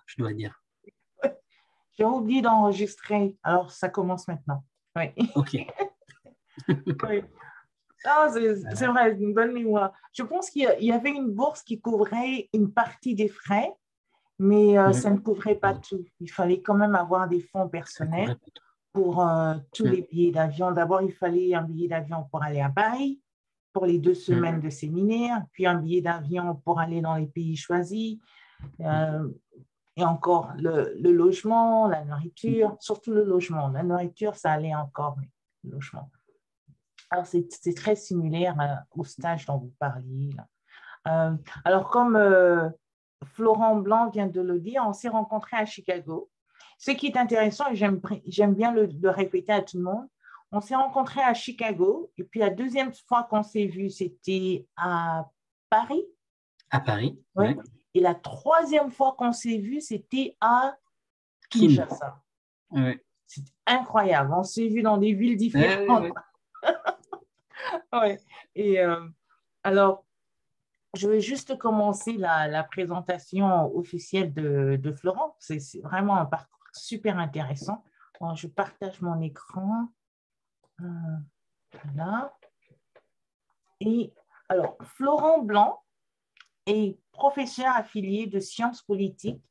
je dois dire. J'ai oublié d'enregistrer, alors ça commence maintenant. Oui. OK. Oui. Ah, c'est vrai, une bonne mémoire. Je pense qu'il y avait une bourse qui couvrait une partie des frais, mais ça ne couvrait pas tout. Il fallait quand même avoir des fonds Ça personnels couvrait pas tout. pour tous les billets d'avion. D'abord, il fallait un billet d'avion pour aller à Paris, pour les 2 semaines de séminaire, puis un billet d'avion pour aller dans les pays choisis, et encore le logement, la nourriture, surtout le logement. La nourriture, ça allait encore, mais le logement. Alors, c'est très similaire au stage dont vous parliez, là. Alors, comme Florent Blanc vient de le dire, on s'est rencontrés à Chicago. Ce qui est intéressant, et j'aime bien le répéter à tout le monde, on s'est rencontrés à Chicago, et puis la deuxième fois qu'on s'est vus, c'était à Paris. À Paris, Oui. ouais. Et la troisième fois qu'on s'est vus, c'était à Kinshasa. Ouais. C'est incroyable. On s'est vus dans des villes différentes. Ouais. Et alors, je vais juste commencer la présentation officielle de Florent. C'est vraiment un parcours super intéressant. Alors, je partage mon écran. Voilà. Et alors, Florent Blanc est professeur affilié de sciences politiques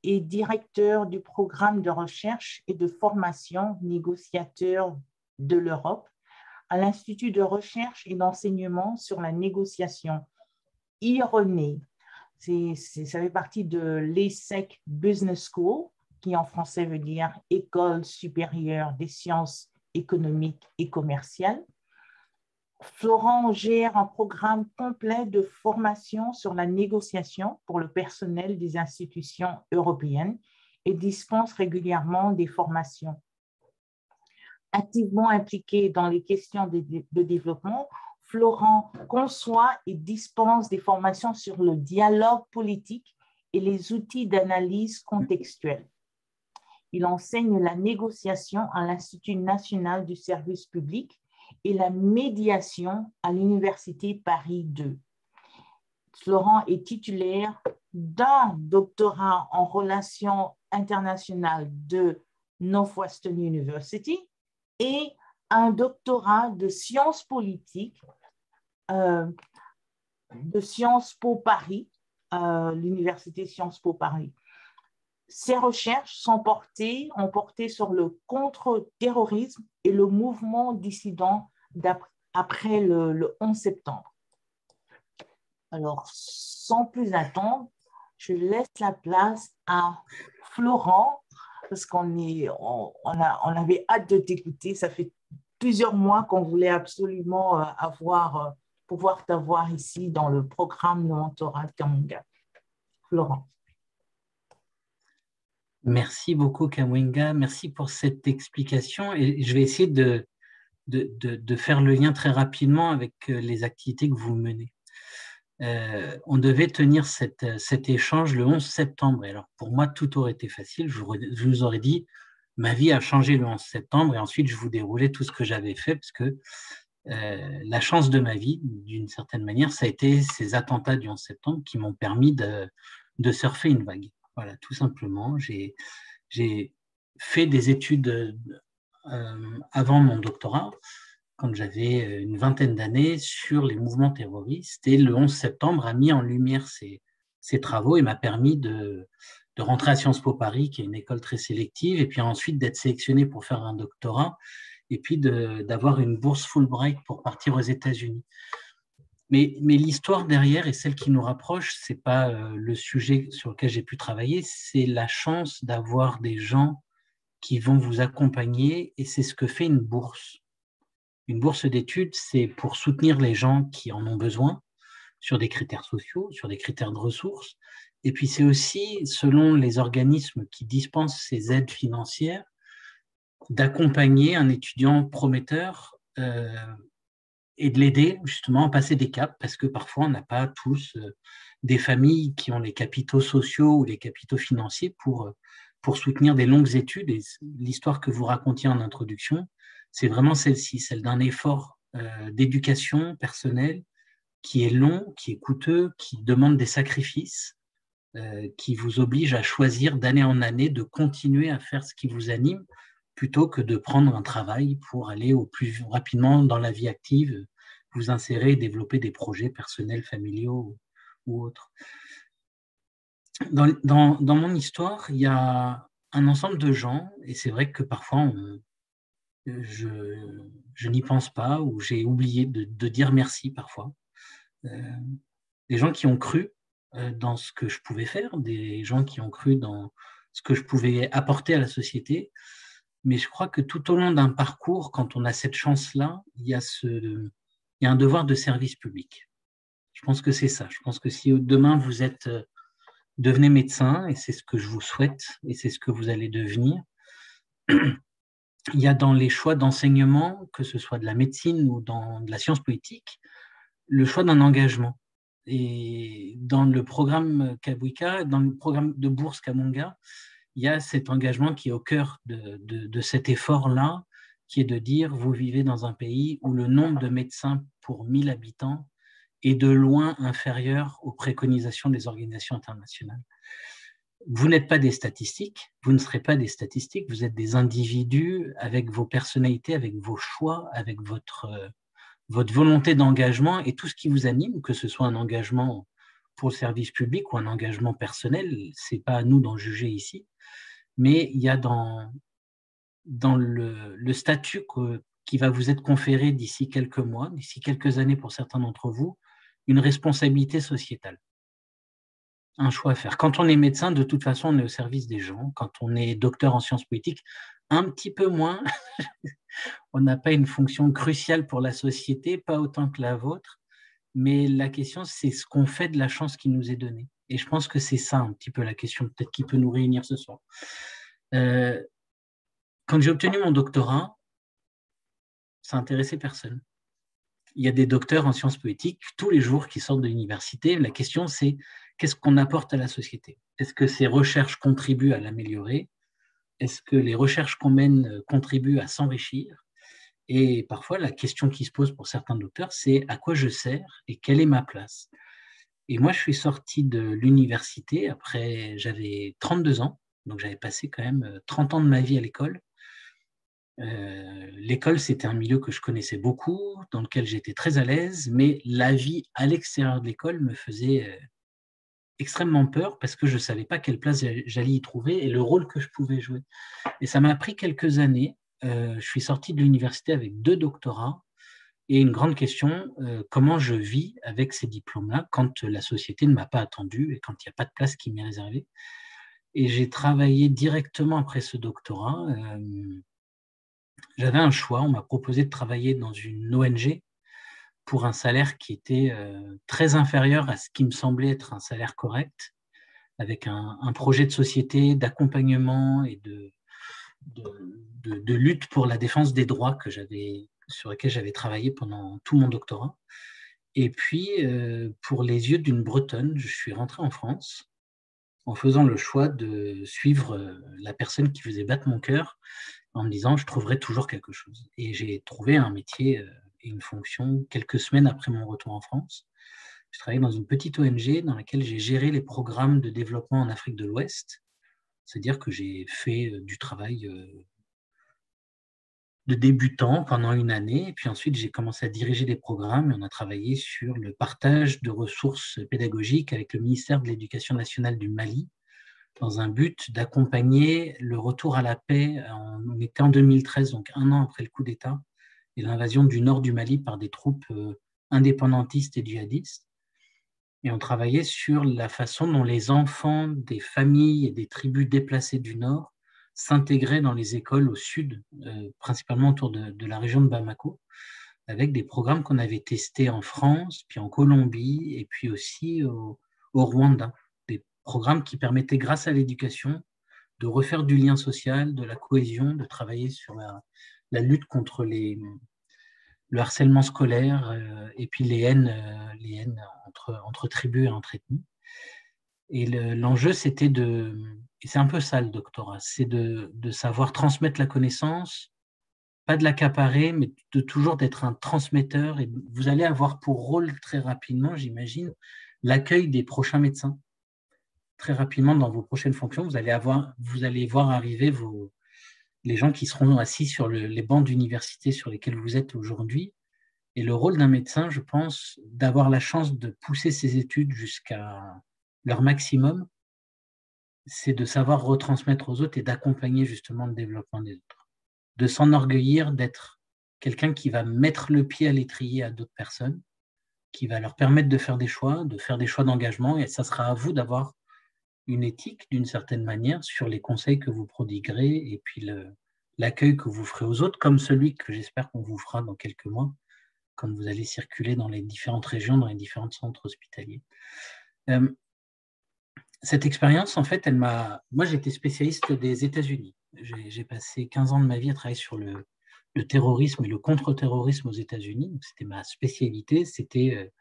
et directeur du programme de recherche et de formation négociateur de l'Europe à l'Institut de recherche et d'enseignement sur la négociation IRENE. Ça fait partie de l'ESSEC Business School, qui en français veut dire École supérieure des sciences économiques et commerciales. Florent gère un programme complet de formation sur la négociation pour le personnel des institutions européennes et dispense régulièrement des formations. Activement impliqué dans les questions de développement, Florent conçoit et dispense des formations sur le dialogue politique et les outils d'analyse contextuelle. Il enseigne la négociation à l'Institut national du service public et la médiation à l'Université Paris II. Florent est titulaire d'un doctorat en relations internationales de Northwestern University et un doctorat de sciences politiques de Sciences Po Paris, l'Université Sciences Po Paris. Ses recherches ont porté sur le contre-terrorisme et le mouvement dissident après le 11 septembre. Alors, sans plus attendre, je laisse la place à Florent, parce qu'on avait hâte de t'écouter. Ça fait plusieurs mois qu'on voulait absolument pouvoir t'avoir ici dans le programme de mentorat de Kamwinga. Florent. Merci beaucoup, Kamwinga. Merci pour cette explication. Et je vais essayer de faire le lien très rapidement avec les activités que vous menez. On devait tenir cet échange le 11 septembre. Et alors, pour moi, tout aurait été facile. Je vous aurais dit, ma vie a changé le 11 septembre. Et ensuite, je vous déroulais tout ce que j'avais fait, parce que la chance de ma vie, d'une certaine manière, ça a été ces attentats du 11 septembre qui m'ont permis de surfer une vague. Voilà, tout simplement. J'ai fait des études avant mon doctorat, quand j'avais une vingtaine d'années, sur les mouvements terroristes. Et le 11 septembre a mis en lumière ces travaux et m'a permis de rentrer à Sciences Po Paris, qui est une école très sélective, et puis ensuite d'être sélectionné pour faire un doctorat, et puis d'avoir une bourse Fulbright pour partir aux États-Unis. Mais l'histoire derrière et celle qui nous rapproche, ce n'est pas le sujet sur lequel j'ai pu travailler, c'est la chance d'avoir des gens qui vont vous accompagner, et c'est ce que fait une bourse. Une bourse d'études, c'est pour soutenir les gens qui en ont besoin sur des critères sociaux, sur des critères de ressources. Et puis c'est aussi, selon les organismes qui dispensent ces aides financières, d'accompagner un étudiant prometteur et de l'aider justement à passer des caps, parce que parfois on n'a pas tous des familles qui ont les capitaux sociaux ou les capitaux financiers pour soutenir des longues études. Et l'histoire que vous racontiez en introduction, c'est vraiment celle-ci, celle d'un effort d'éducation personnelle qui est long, qui est coûteux, qui demande des sacrifices qui vous oblige à choisir d'année en année de continuer à faire ce qui vous anime plutôt que de prendre un travail pour aller au plus rapidement dans la vie active, vous insérer et développer des projets personnels, familiaux ou autres. Dans mon histoire, il y a un ensemble de gens, et c'est vrai que parfois je n'y pense pas ou j'ai oublié de dire merci parfois. Des gens qui ont cru dans ce que je pouvais faire, des gens qui ont cru dans ce que je pouvais apporter à la société. Mais je crois que tout au long d'un parcours, quand on a cette chance-là, il y a un devoir de service public. Je pense que c'est ça. Je pense que si demain vous devenez médecin, et c'est ce que je vous souhaite, et c'est ce que vous allez devenir, il y a dans les choix d'enseignement, que ce soit de la médecine ou dans de la science politique, le choix d'un engagement. Et dans le programme Kabwika, dans le programme de bourse Kamunga, il y a cet engagement qui est au cœur de cet effort-là, qui est de dire, vous vivez dans un pays où le nombre de médecins pour 1000 habitants est de loin inférieur aux préconisations des organisations internationales. Vous n'êtes pas des statistiques, vous ne serez pas des statistiques, vous êtes des individus avec vos personnalités, avec vos choix, avec votre volonté d'engagement et tout ce qui vous anime, que ce soit un engagement pour le service public ou un engagement personnel, ce n'est pas à nous d'en juger ici, mais il y a dans le statut qui va vous être conféré d'ici quelques mois, d'ici quelques années pour certains d'entre vous, une responsabilité sociétale. Un choix à faire. Quand on est médecin, de toute façon, on est au service des gens. Quand on est docteur en sciences politiques, un petit peu moins. On n'a pas une fonction cruciale pour la société, pas autant que la vôtre. Mais la question, c'est ce qu'on fait de la chance qui nous est donnée. Et je pense que c'est ça un petit peu la question, peut-être qui peut nous réunir ce soir. Quand j'ai obtenu mon doctorat, ça n'intéressait personne. Il y a des docteurs en sciences politiques tous les jours qui sortent de l'université. La question, c'est qu'est-ce qu'on apporte à la société? Est-ce que ces recherches contribuent à l'améliorer? Est-ce que les recherches qu'on mène contribuent à s'enrichir? Et parfois, la question qui se pose pour certains docteurs, c'est à quoi je sers et quelle est ma place? Et moi, je suis sorti de l'université après, j'avais 32 ans, donc j'avais passé quand même 30 ans de ma vie à l'école. L'école, c'était un milieu que je connaissais beaucoup, dans lequel j'étais très à l'aise, mais la vie à l'extérieur de l'école me faisait extrêmement peur parce que je ne savais pas quelle place j'allais y trouver et le rôle que je pouvais jouer. Et ça m'a pris quelques années. Je suis sorti de l'université avec 2 doctorats et une grande question, comment je vis avec ces diplômes-là quand la société ne m'a pas attendu et quand il n'y a pas de place qui m'est réservée. Et j'ai travaillé directement après ce doctorat. J'avais un choix, on m'a proposé de travailler dans une ONG pour un salaire qui était très inférieur à ce qui me semblait être un salaire correct, avec un projet de société, d'accompagnement et de lutte pour la défense des droits sur lesquels j'avais travaillé pendant tout mon doctorat. Et puis, pour les yeux d'une Bretonne, je suis rentré en France en faisant le choix de suivre la personne qui faisait battre mon cœur, en me disant je trouverai toujours quelque chose. Et j'ai trouvé un métier et une fonction quelques semaines après mon retour en France. Je travaillais dans une petite ONG dans laquelle j'ai géré les programmes de développement en Afrique de l'Ouest. C'est-à-dire que j'ai fait du travail de débutant pendant une année. Et puis ensuite, j'ai commencé à diriger des programmes et on a travaillé sur le partage de ressources pédagogiques avec le ministère de l'Éducation nationale du Mali dans un but d'accompagner le retour à la paix. On était en 2013, donc un an après le coup d'État et l'invasion du nord du Mali par des troupes indépendantistes et djihadistes. Et on travaillait sur la façon dont les enfants des familles et des tribus déplacées du nord s'intégraient dans les écoles au sud, principalement autour de la région de Bamako, avec des programmes qu'on avait testés en France, puis en Colombie, et puis aussi au Rwanda. Des programmes qui permettaient, grâce à l'éducation, de refaire du lien social, de la cohésion, de travailler sur la lutte contre le harcèlement scolaire et puis les haines entre tribus et entre ethnies. Et l'enjeu, c'était et c'est un peu ça le doctorat, c'est de savoir transmettre la connaissance, pas de l'accaparer, mais toujours d'être un transmetteur. Et vous allez avoir pour rôle très rapidement, j'imagine, l'accueil des prochains médecins. très rapidement dans vos prochaines fonctions, vous allez voir arriver les gens qui seront assis sur les bancs d'université sur lesquels vous êtes aujourd'hui. Et le rôle d'un médecin, je pense, d'avoir la chance de pousser ses études jusqu'à leur maximum, c'est de savoir retransmettre aux autres et d'accompagner justement le développement des autres. De s'enorgueillir d'être quelqu'un qui va mettre le pied à l'étrier à d'autres personnes, qui va leur permettre de faire des choix d'engagement, et ça sera à vous d'avoir une éthique d'une certaine manière sur les conseils que vous prodiguerez et puis l'accueil que vous ferez aux autres, comme celui que j'espère qu'on vous fera dans quelques mois, quand vous allez circuler dans les différentes régions, dans les différents centres hospitaliers. Cette expérience, en fait, moi, j'étais spécialiste des États-Unis. J'ai passé 15 ans de ma vie à travailler sur le terrorisme et le contre-terrorisme aux États-Unis. C'était ma spécialité, c'était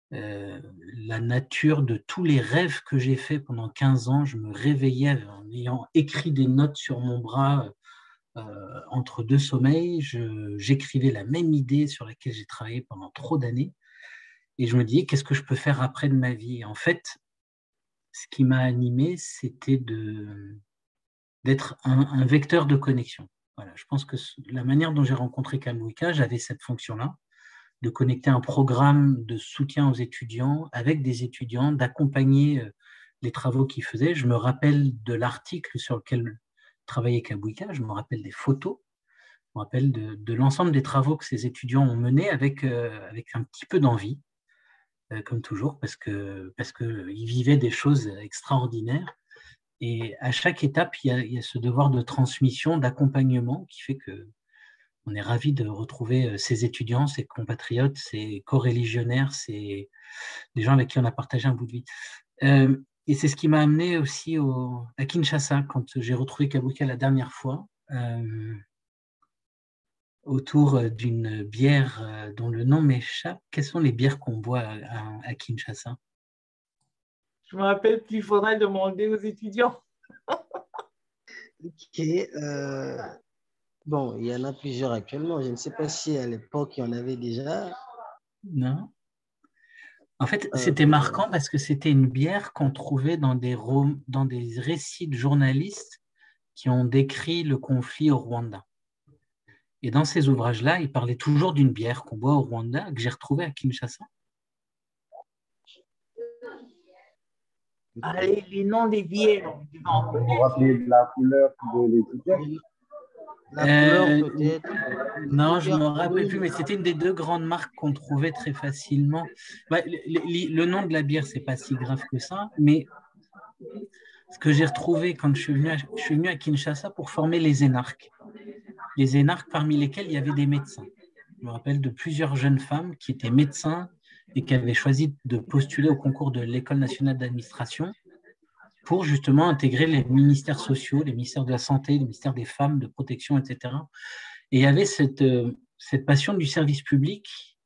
la nature de tous les rêves que j'ai faits pendant 15 ans. Je me réveillais en ayant écrit des notes sur mon bras entre deux sommeils. J'écrivais la même idée sur laquelle j'ai travaillé pendant trop d'années. Et je me disais, qu'est-ce que je peux faire après de ma vie? Et en fait, ce qui m'a animé, c'était d'être un vecteur de connexion. Voilà, je pense que la manière dont j'ai rencontré Kamwika, j'avais cette fonction-là, de connecter un programme de soutien aux étudiants avec des étudiants, d'accompagner les travaux qu'ils faisaient. Je me rappelle de l'article sur lequel travaillait Kamwika, je me rappelle des photos, je me rappelle de l'ensemble des travaux que ces étudiants ont menés avec un petit peu d'envie, comme toujours, parce qu'ils vivaient des choses extraordinaires. Et à chaque étape, il y a ce devoir de transmission, d'accompagnement qui fait qu'on est ravis de retrouver ces étudiants, ces compatriotes, ces coreligionnaires, des gens avec qui on a partagé un bout de vie. Et c'est ce qui m'a amené aussi à Kinshasa, quand j'ai retrouvé Kamwika la dernière fois, autour d'une bière dont le nom m'échappe. Quelles sont les bières qu'on boit à Kinshasa? Je me rappelle qu'il faudrait demander aux étudiants. Ok. Bon, il y en a plusieurs actuellement. Je ne sais pas si à l'époque, il y en avait déjà. Non. En fait, c'était marquant parce que c'était une bière qu'on trouvait dans des récits de journalistes qui ont décrit le conflit au Rwanda. Et dans ces ouvrages-là, ils parlaient toujours d'une bière qu'on boit au Rwanda, que j'ai retrouvée à Kinshasa. Allez, les noms des bières, tu vas en Vous connaître. vous rappelez de la couleur de l'étiquette? La couleur peut-être. Non, je ne me rappelle plus, mais c'était une des deux grandes marques qu'on trouvait très facilement. Bah, le nom de la bière, c'est pas si grave que ça, mais ce que j'ai retrouvé quand je suis venu à Kinshasa pour former les énarques. Les énarques parmi lesquels il y avait des médecins. Je me rappelle de plusieurs jeunes femmes qui étaient médecins et qui avaient choisi de postuler au concours de l'École nationale d'administration pour justement intégrer les ministères sociaux, les ministères de la santé, les ministères des femmes, de protection, etc. Et il y avait cette passion du service public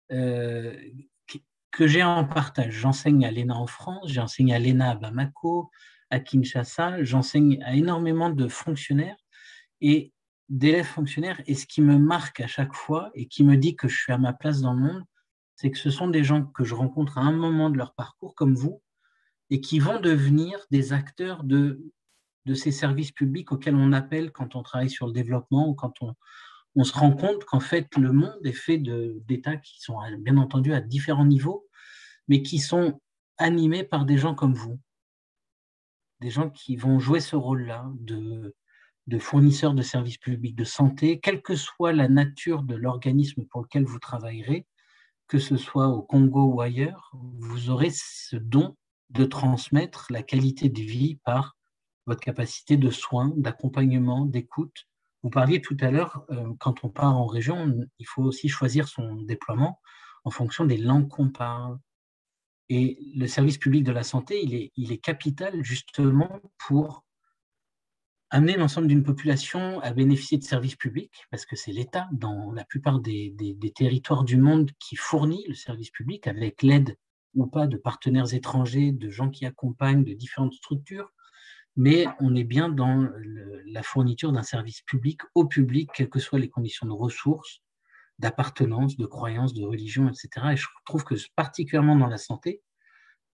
que j'ai en partage. J'enseigne à l'ENA en France, j'ai enseigné à l'ENA à Bamako, à Kinshasa, j'enseigne à énormément de fonctionnaires et d'élèves fonctionnaires. Et ce qui me marque à chaque fois et qui me dit que je suis à ma place dans le monde, c'est que ce sont des gens que je rencontre à un moment de leur parcours, comme vous, et qui vont devenir des acteurs de ces services publics auxquels on appelle quand on travaille sur le développement ou quand on se rend compte qu'en fait, le monde est fait d'États qui sont bien entendu à différents niveaux, mais qui sont animés par des gens comme vous, des gens qui vont jouer ce rôle-là de fournisseurs de services publics de santé, quelle que soit la nature de l'organisme pour lequel vous travaillerez, que ce soit au Congo ou ailleurs, vous aurez ce don de transmettre la qualité de vie par votre capacité de soins, d'accompagnement, d'écoute. Vous parliez tout à l'heure, quand on part en région, il faut aussi choisir son déploiement en fonction des langues qu'on parle. Et le service public de la santé, il est capital justement pour amener l'ensemble d'une population à bénéficier de services publics, parce que c'est l'État, dans la plupart des territoires du monde, qui fournit le service public avec l'aide ou pas de partenaires étrangers, de gens qui accompagnent, de différentes structures, mais on est bien dans la fourniture d'un service public au public, quelles que soient les conditions de ressources, d'appartenance, de croyance, de religion, etc. Et je trouve que particulièrement dans la santé,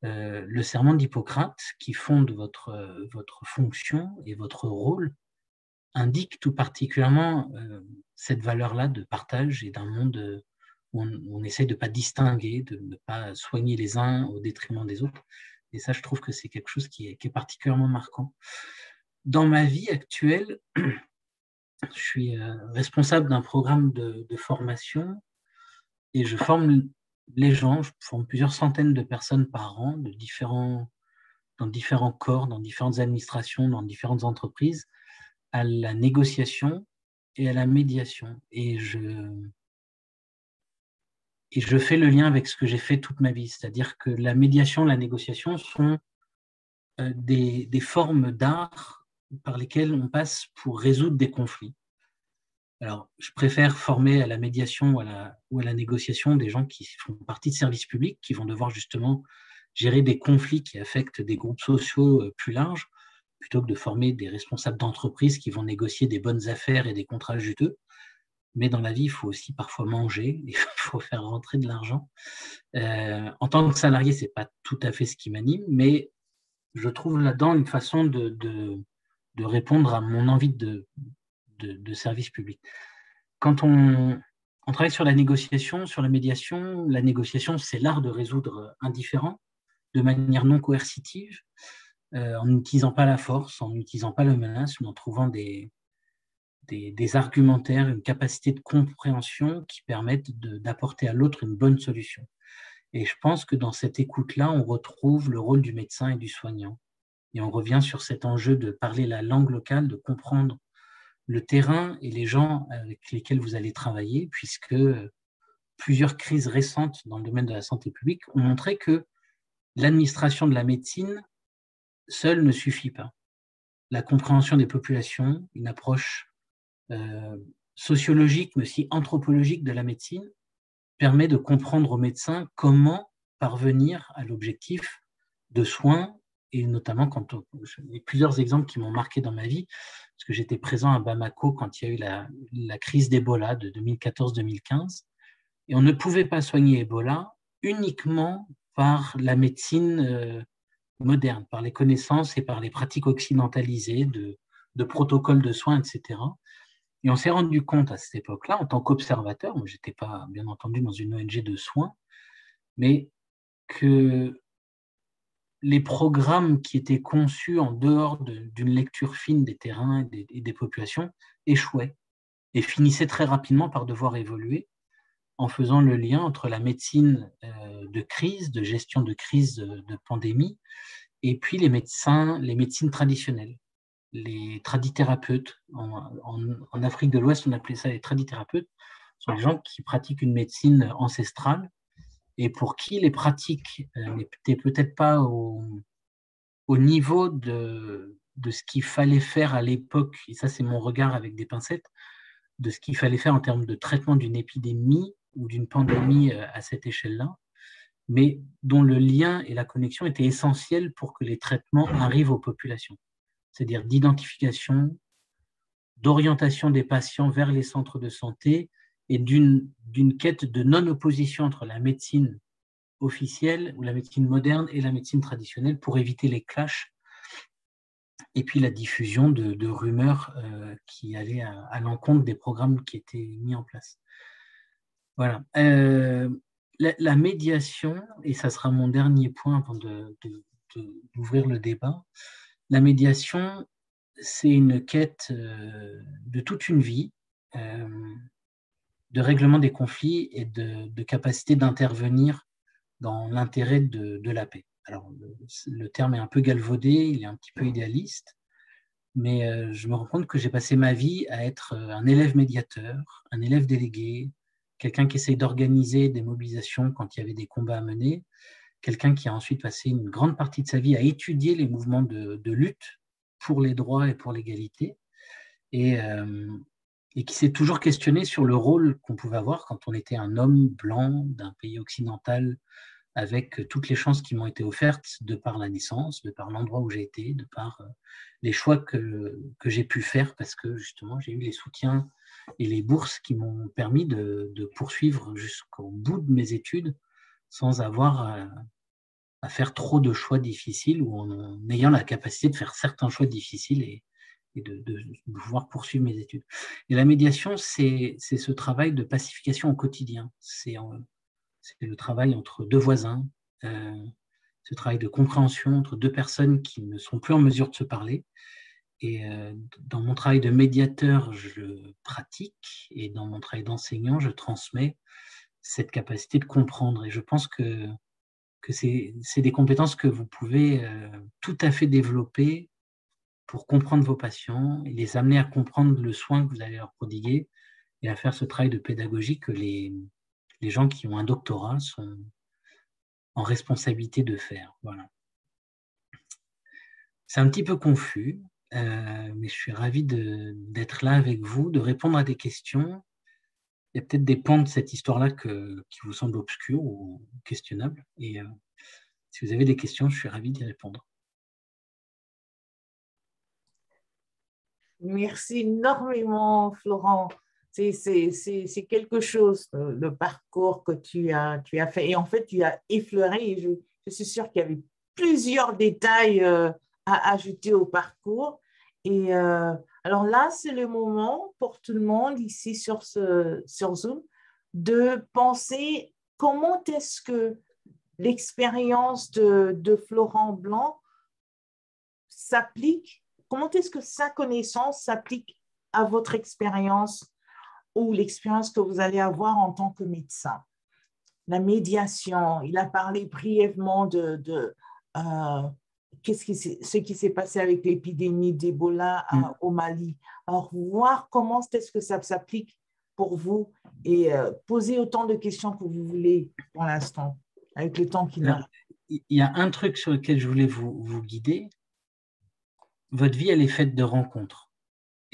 le serment d'Hippocrate, qui fonde votre fonction et votre rôle, indique tout particulièrement cette valeur-là de partage et d'un monde où on essaie de ne pas distinguer, de ne pas soigner les uns au détriment des autres. Et ça, je trouve que c'est quelque chose qui est particulièrement marquant. Dans ma vie actuelle, je suis responsable d'un programme de formation et je forme les gens, je forme plusieurs centaines de personnes par an dans différents corps, dans différentes administrations, dans différentes entreprises, à la négociation et à la médiation. Et je fais le lien avec ce que j'ai fait toute ma vie, c'est-à-dire que la médiation, la négociation sont des formes d'art par lesquelles on passe pour résoudre des conflits. Alors, je préfère former à la médiation ou à la négociation des gens qui font partie de services publics, qui vont devoir justement gérer des conflits qui affectent des groupes sociaux plus larges, plutôt que de former des responsables d'entreprise qui vont négocier des bonnes affaires et des contrats juteux. Mais dans la vie, il faut aussi parfois manger, il faut faire rentrer de l'argent. En tant que salarié, ce n'est pas tout à fait ce qui m'anime, mais je trouve là-dedans une façon de répondre à mon envie de service public. Quand on travaille sur la négociation, sur la médiation, la négociation, c'est l'art de résoudre un différend de manière non coercitive, en n'utilisant pas la force, en n'utilisant pas la menace, mais en trouvant des argumentaires, une capacité de compréhension qui permettent d'apporter à l'autre une bonne solution. Et je pense que dans cette écoute-là, on retrouve le rôle du médecin et du soignant. Et on revient sur cet enjeu de parler la langue locale, de comprendre le terrain et les gens avec lesquels vous allez travailler, puisque plusieurs crises récentes dans le domaine de la santé publique ont montré que l'administration de la médecine seule ne suffit pas. La compréhension des populations, une approche sociologique, mais aussi anthropologique de la médecine, permet de comprendre aux médecins comment parvenir à l'objectif de soins, et notamment il y a plusieurs exemples qui m'ont marqué dans ma vie, parce que j'étais présent à Bamako quand il y a eu la crise d'Ebola de 2014-2015, et on ne pouvait pas soigner Ebola uniquement par la médecine moderne, par les connaissances et par les pratiques occidentalisées de protocoles de soins, etc. Et on s'est rendu compte à cette époque-là, en tant qu'observateur, moi je n'étais pas bien entendu dans une ONG de soins, mais que les programmes qui étaient conçus en dehors d'une lecture fine des terrains et des populations échouaient et finissaient très rapidement par devoir évoluer en faisant le lien entre la médecine de crise, de gestion de crise, de pandémie, et puis les médecines traditionnelles. Les tradithérapeutes, en Afrique de l'Ouest, on appelait ça les tradithérapeutes, ce sont des gens qui pratiquent une médecine ancestrale et pour qui les pratiques n'étaient peut-être pas au niveau de ce qu'il fallait faire à l'époque, et ça c'est mon regard avec des pincettes, de ce qu'il fallait faire en termes de traitement d'une épidémie ou d'une pandémie à cette échelle-là, mais dont le lien et la connexion étaient essentiels pour que les traitements arrivent aux populations. C'est-à-dire d'identification, d'orientation des patients vers les centres de santé et d'une quête de non-opposition entre la médecine officielle ou la médecine moderne et la médecine traditionnelle pour éviter les clashs et puis la diffusion de rumeurs qui allaient à l'encontre des programmes qui étaient mis en place. Voilà. La médiation, et ça sera mon dernier point avant d'ouvrir le débat, la médiation, c'est une quête de toute une vie, de règlement des conflits et de capacité d'intervenir dans l'intérêt de la paix. Alors, le terme est un peu galvaudé, il est un petit peu idéaliste, mais je me rends compte que j'ai passé ma vie à être un élève médiateur, un élève délégué, quelqu'un qui essaye d'organiser des mobilisations quand il y avait des combats à mener, quelqu'un qui a ensuite passé une grande partie de sa vie à étudier les mouvements de lutte pour les droits et pour l'égalité, et qui s'est toujours questionné sur le rôle qu'on pouvait avoir quand on était un homme blanc d'un pays occidental, avec toutes les chances qui m'ont été offertes de par la naissance, de par l'endroit où j'ai été, de par les choix que j'ai pu faire, parce que justement j'ai eu les soutiens et les bourses qui m'ont permis de poursuivre jusqu'au bout de mes études sans avoir à faire trop de choix difficiles ou en ayant la capacité de faire certains choix difficiles et de pouvoir poursuivre mes études. Et la médiation, c'est ce travail de pacification au quotidien. C'est le travail entre deux voisins, ce travail de compréhension entre deux personnes qui ne sont plus en mesure de se parler. Et dans mon travail de médiateur, je pratique, et dans mon travail d'enseignant, je transmets cette capacité de comprendre. Et je pense que c'est des compétences que vous pouvez tout à fait développer pour comprendre vos patients et les amener à comprendre le soin que vous allez leur prodiguer et à faire ce travail de pédagogie que les gens qui ont un doctorat sont en responsabilité de faire. Voilà. C'est un petit peu confus, mais je suis ravi d'être là avec vous, de répondre à des questions. Il y a peut-être des pans de cette histoire-là qui vous semblent obscurs ou questionnables. Et si vous avez des questions, je suis ravi d'y répondre. Merci énormément, Florent. C'est quelque chose, le parcours que tu as fait. Et en fait, tu as effleuré, et je suis sûre qu'il y avait plusieurs détails à ajouter au parcours. Et alors là, c'est le moment pour tout le monde ici sur Zoom de penser comment est-ce que l'expérience de Florent Blanc s'applique, comment est-ce que sa connaissance s'applique à votre expérience ou l'expérience que vous allez avoir en tant que médecin. La médiation, il a parlé brièvement de ce qui s'est passé avec l'épidémie d'Ebola au Mali. Alors, voir comment est-ce que ça s'applique pour vous et poser autant de questions que vous voulez pour l'instant, avec le temps qu'il a. Il y a un truc sur lequel je voulais vous guider. Votre vie, elle est faite de rencontres.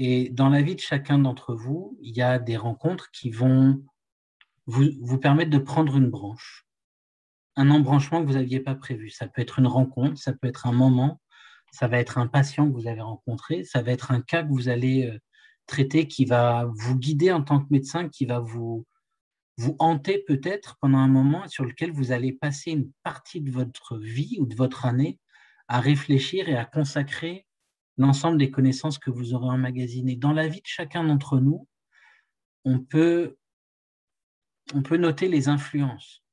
Et dans la vie de chacun d'entre vous, il y a des rencontres qui vont vous permettre de prendre une branche, un embranchement que vous n'aviez pas prévu. Ça peut être une rencontre, ça peut être un moment, ça va être un patient que vous avez rencontré, ça va être un cas que vous allez traiter qui va vous guider en tant que médecin, qui va vous hanter peut-être pendant un moment sur lequel vous allez passer une partie de votre vie ou de votre année à réfléchir et à consacrer l'ensemble des connaissances que vous aurez emmagasinées. Dans la vie de chacun d'entre nous, on peut noter les influences.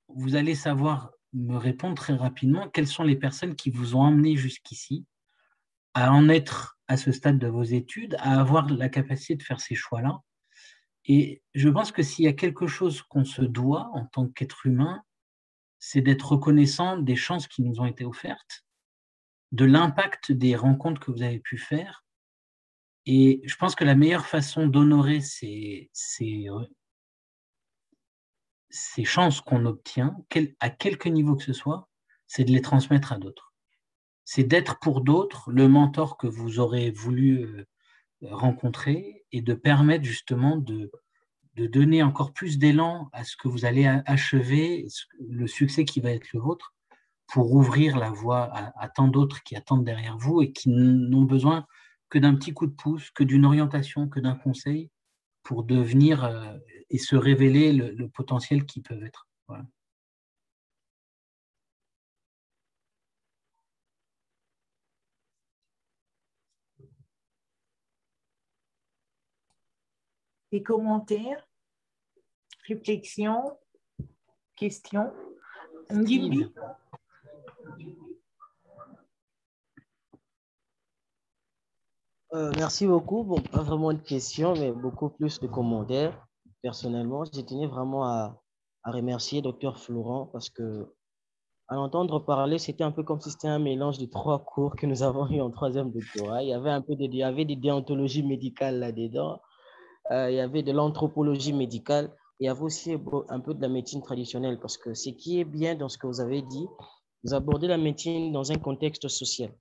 Vous allez savoir me répondre très rapidement quelles sont les personnes qui vous ont amené jusqu'ici, à en être à ce stade de vos études, à avoir la capacité de faire ces choix-là. Et je pense que s'il y a quelque chose qu'on se doit en tant qu'être humain, c'est d'être reconnaissant des chances qui nous ont été offertes, de l'impact des rencontres que vous avez pu faire. Et je pense que la meilleure façon d'honorer ces chances qu'on obtient, à quelque niveau que ce soit, c'est de les transmettre à d'autres. C'est d'être pour d'autres le mentor que vous aurez voulu rencontrer et de permettre justement de donner encore plus d'élan à ce que vous allez achever, le succès qui va être le vôtre, pour ouvrir la voie à tant d'autres qui attendent derrière vous et qui n'ont besoin que d'un petit coup de pouce, que d'une orientation, que d'un conseil pour devenir et se révéler le potentiel qu'ils peuvent être. Voilà. Des commentaires, réflexions, questions? Ngimbi? Merci beaucoup. Bon, pas vraiment de questions, mais beaucoup plus de commentaires. Personnellement, je tenais vraiment à remercier Dr Florent parce que à l'entendre parler, c'était un peu comme si c'était un mélange de trois cours que nous avons eu en troisième doctorat. Il y avait il y avait des déontologies médicales là-dedans. Il y avait de l'anthropologie médicale. Il y avait aussi un peu de la médecine traditionnelle parce que ce qui est bien dans ce que vous avez dit, vous abordez la médecine dans un contexte social.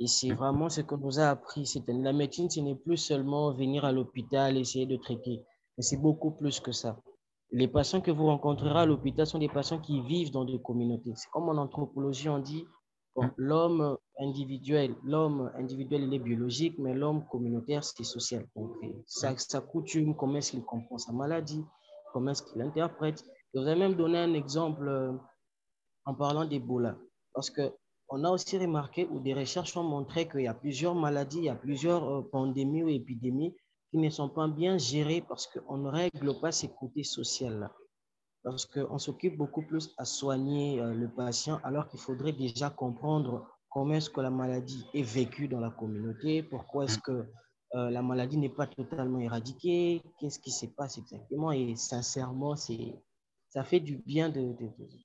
Et c'est vraiment ce que nous a appris. La médecine, ce n'est plus seulement venir à l'hôpital, essayer de traiter, mais c'est beaucoup plus que ça. Les patients que vous rencontrerez à l'hôpital sont des patients qui vivent dans des communautés. C'est comme en anthropologie, on dit, bon, l'homme individuel, il est biologique, mais l'homme communautaire, c'est social. Donc, sa coutume, comment est-ce qu'il comprend sa maladie, comment est-ce qu'il interprète. Et vous avez même donné un exemple en parlant d'Ebola. Parce qu'on a aussi remarqué ou des recherches ont montré qu'il y a plusieurs maladies, il y a plusieurs pandémies ou épidémies qui ne sont pas bien gérées parce qu'on ne règle pas ces côtés sociaux-là. Parce qu'on s'occupe beaucoup plus à soigner le patient alors qu'il faudrait déjà comprendre comment est-ce que la maladie est vécue dans la communauté, pourquoi est-ce que la maladie n'est pas totalement éradiquée, qu'est-ce qui se passe exactement. Et sincèrement, ça fait du bien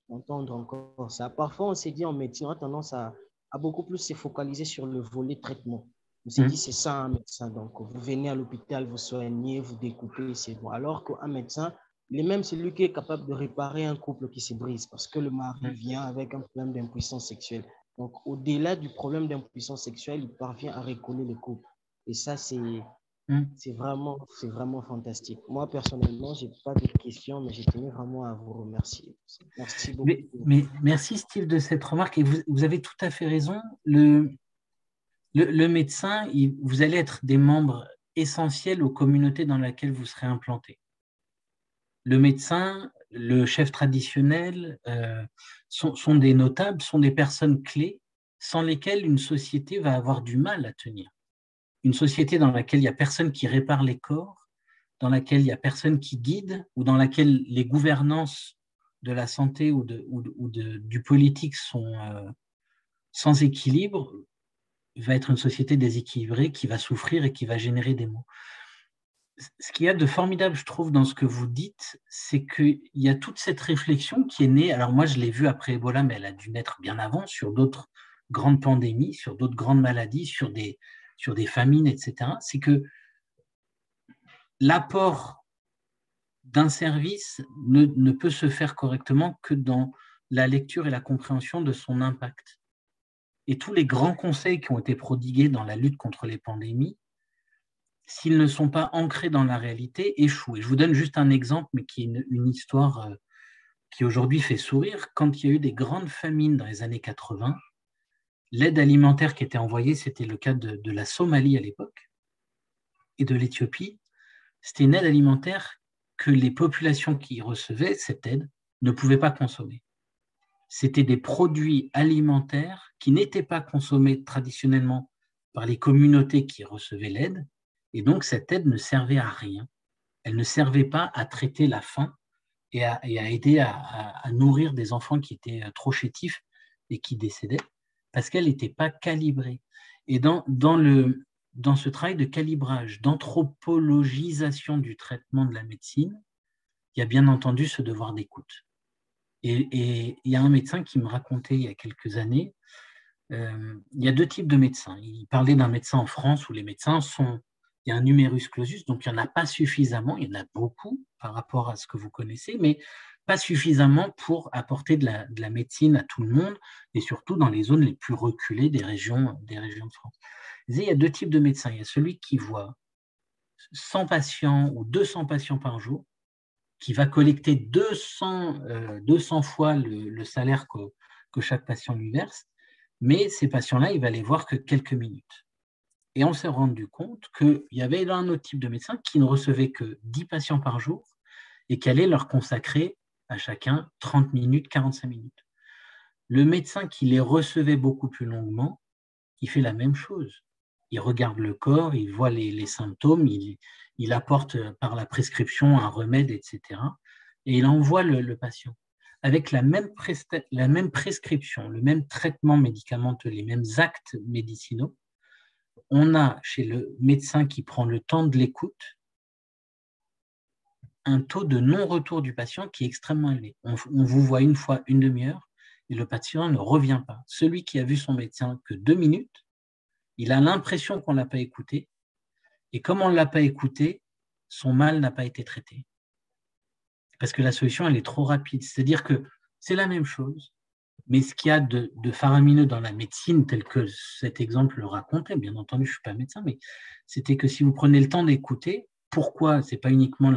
d'entendre encore ça. Parfois, on s'est dit en médecine, on a tendance à beaucoup plus se focaliser sur le volet traitement. On s'est dit, c'est ça un médecin. Donc, vous venez à l'hôpital, vous soignez, vous découpez, c'est bon. Alors qu'un médecin, il est même celui qui est capable de réparer un couple qui se brise parce que le mari vient avec un problème d'impuissance sexuelle. Donc, au-delà du problème d'impuissance sexuelle, il parvient à recoller le couple. Et ça, c'est vraiment fantastique. Moi, personnellement, je n'ai pas de questions, mais je tenais vraiment à vous remercier. Merci beaucoup. Mais merci, Steve, de cette remarque. Et vous avez tout à fait raison. Le médecin, vous allez être des membres essentiels aux communautés dans lesquelles vous serez implantés. Le médecin, le chef traditionnel sont des notables, sont des personnes clés sans lesquelles une société va avoir du mal à tenir. Une société dans laquelle il n'y a personne qui répare les corps, dans laquelle il n'y a personne qui guide, ou dans laquelle les gouvernances de la santé ou du politique sont sans équilibre, va être une société déséquilibrée qui va souffrir et qui va générer des maux. Ce qu'il y a de formidable, je trouve, dans ce que vous dites, c'est qu'il y a toute cette réflexion qui est née, alors moi je l'ai vue après Ebola, mais elle a dû naître bien avant, sur d'autres grandes pandémies, sur d'autres grandes maladies, sur des famines, etc. C'est que l'apport d'un service ne peut se faire correctement que dans la lecture et la compréhension de son impact. Et tous les grands conseils qui ont été prodigués dans la lutte contre les pandémies, s'ils ne sont pas ancrés dans la réalité, échouent. Et je vous donne juste un exemple, mais qui est une histoire qui aujourd'hui fait sourire. Quand il y a eu des grandes famines dans les années 80, l'aide alimentaire qui était envoyée, c'était le cas de la Somalie à l'époque et de l'Éthiopie. C'était une aide alimentaire que les populations qui recevaient cette aide ne pouvaient pas consommer. C'était des produits alimentaires qui n'étaient pas consommés traditionnellement par les communautés qui recevaient l'aide. Et donc, cette aide ne servait à rien. Elle ne servait pas à traiter la faim et à aider à nourrir des enfants qui étaient trop chétifs et qui décédaient parce qu'elle n'était pas calibrée. Et dans ce travail de calibrage, d'anthropologisation du traitement de la médecine, il y a bien entendu ce devoir d'écoute. Et il y a un médecin qui me racontait il y a quelques années, il y a deux types de médecins. Il parlait d'un médecin en France où les médecins il y a un numerus clausus, donc il n'y en a pas suffisamment, il y en a beaucoup par rapport à ce que vous connaissez, mais pas suffisamment pour apporter de la médecine à tout le monde, et surtout dans les zones les plus reculées des régions de France. Il y a deux types de médecins. Il y a celui qui voit 100 patients ou 200 patients par jour, qui va collecter 200 fois le salaire que chaque patient lui verse, mais ces patients-là, il va les voir que quelques minutes. Et on s'est rendu compte qu'il y avait un autre type de médecin qui ne recevait que 10 patients par jour et qui allait leur consacrer à chacun 30 minutes, 45 minutes. Le médecin qui les recevait beaucoup plus longuement, il fait la même chose. Il regarde le corps, il voit les symptômes, il apporte par la prescription un remède, etc. Et il envoie le patient. Avec la même prescription, le même traitement médicamenteux, les mêmes actes médicinaux, on a chez le médecin qui prend le temps de l'écoute un taux de non-retour du patient qui est extrêmement élevé. On vous voit une fois, une demi-heure, et le patient ne revient pas. Celui qui a vu son médecin que 2 minutes, il a l'impression qu'on ne l'a pas écouté, et comme on ne l'a pas écouté, son mal n'a pas été traité. Parce que la solution, elle est trop rapide. C'est-à-dire que c'est la même chose, mais ce qu'il y a de faramineux dans la médecine, tel que cet exemple le racontait, bien entendu, je ne suis pas médecin, mais c'était que si vous prenez le temps d'écouter, pourquoi ce n'est pas uniquement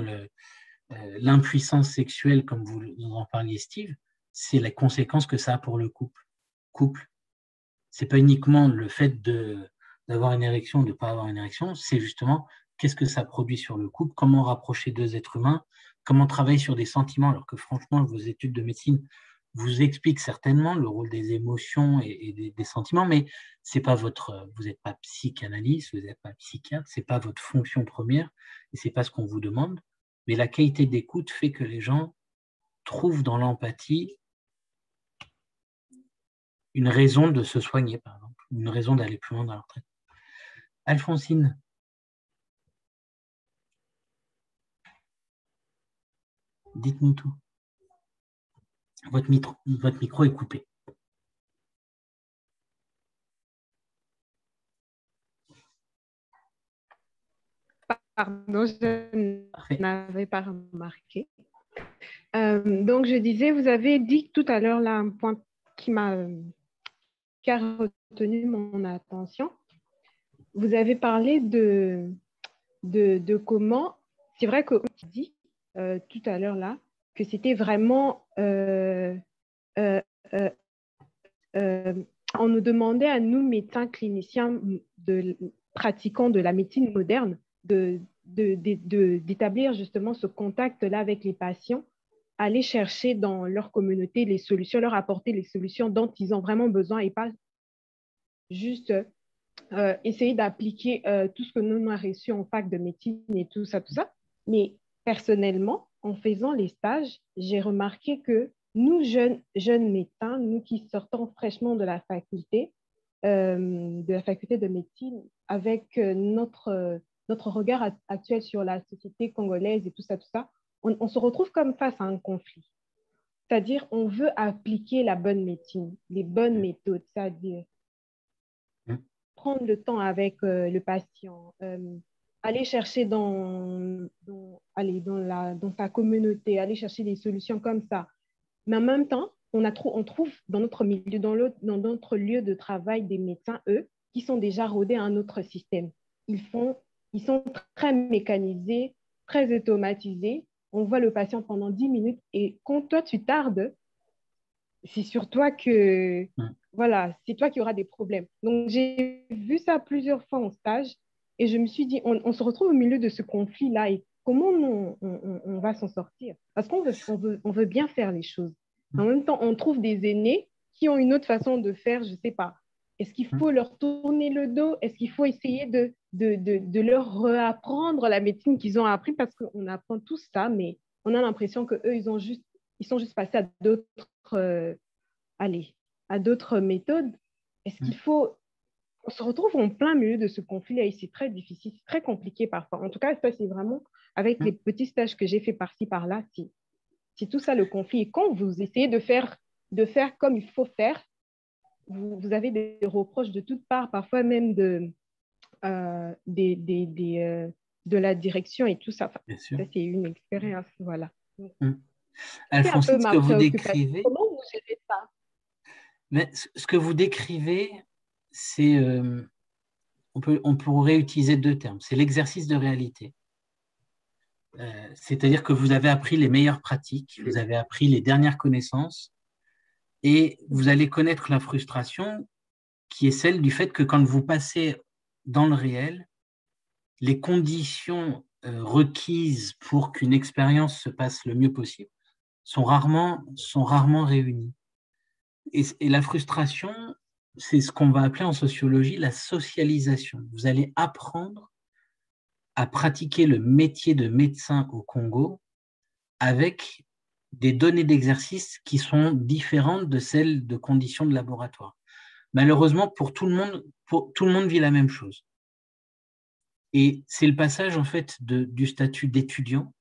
l'impuissance sexuelle, comme vous en parliez, Steve, c'est la conséquence que ça a pour le couple. Ce n'est pas uniquement le fait d'avoir une érection ou de ne pas avoir une érection, c'est justement qu'est-ce que ça produit sur le couple, comment rapprocher deux êtres humains, comment travailler sur des sentiments, alors que franchement, vos études de médecine, vous explique certainement le rôle des émotions et des sentiments, mais c'est pas vous n'êtes pas psychanalyste, vous n'êtes pas psychiatre, c'est pas votre fonction première et c'est pas ce qu'on vous demande. Mais la qualité d'écoute fait que les gens trouvent dans l'empathie une raison de se soigner, par exemple, une raison d'aller plus loin dans leur traitement. Alphonsine. Dites-nous tout. Votre micro est coupé. Pardon, je n'avais pas remarqué. Donc, je disais, vous avez dit tout à l'heure là un point qui a retenu mon attention. Vous avez parlé de comment, c'est vrai qu'on dit tout à l'heure là, que c'était vraiment, on nous demandait à nous, médecins cliniciens, pratiquants de la médecine moderne, d'établir justement ce contact-là avec les patients, aller chercher dans leur communauté les solutions, leur apporter les solutions dont ils ont vraiment besoin et pas juste essayer d'appliquer tout ce que nous avons reçu en fac de médecine et tout ça. Mais personnellement, en faisant les stages, j'ai remarqué que nous, jeunes médecins, nous qui sortons fraîchement de la faculté de médecine, avec notre regard actuel sur la société congolaise et tout ça, on se retrouve comme face à un conflit. C'est-à-dire, on veut appliquer la bonne médecine, les bonnes méthodes, c'est-à-dire prendre le temps avec le patient, aller chercher dans sa communauté, aller chercher des solutions comme ça. Mais en même temps, on trouve dans notre milieu, dans notre lieu de travail des médecins, eux, qui sont déjà rodés à un autre système. Ils sont très mécanisés, très automatisés. On voit le patient pendant 10 minutes et quand toi, tu tardes, c'est sur toi que, voilà, c'est toi qui auras des problèmes. Donc, j'ai vu ça plusieurs fois en stage et je me suis dit, on se retrouve au milieu de ce conflit-là et comment on va s'en sortir? Parce qu'on veut bien faire les choses. En même temps, on trouve des aînés qui ont une autre façon de faire, je ne sais pas. Est-ce qu'il faut leur tourner le dos? Est-ce qu'il faut essayer de leur réapprendre la médecine qu'ils ont appris? Parce qu'on apprend tout ça, mais on a l'impression qu'eux, ils sont juste passés à d'autres méthodes. Est-ce qu'il faut... On se retrouve en plein milieu de ce conflit-là et c'est très difficile, c'est très compliqué parfois. En tout cas, ça, c'est vraiment, avec les petits stages que j'ai fait par-ci, par-là, c'est tout ça le conflit. Et quand vous essayez de faire comme il faut faire, vous avez des reproches de toutes parts, parfois même de la direction et tout ça. Enfin, ça, c'est une expérience, voilà. Alphonsine, ce que vous décrivez... Comment vous gérez ça? Mais ce que vous décrivez, c'est... on pourrait utiliser deux termes. C'est l'exercice de réalité. C'est-à-dire que vous avez appris les meilleures pratiques, vous avez appris les dernières connaissances et vous allez connaître la frustration qui est celle du fait que quand vous passez dans le réel, les conditions requises pour qu'une expérience se passe le mieux possible sont rarement réunies. Et la frustration, c'est ce qu'on va appeler en sociologie la socialisation. Vous allez apprendre à pratiquer le métier de médecin au Congo avec des données d'exercice qui sont différentes de celles de conditions de laboratoire. Malheureusement, pour tout le monde vit la même chose. Et c'est le passage en fait du statut d'étudiant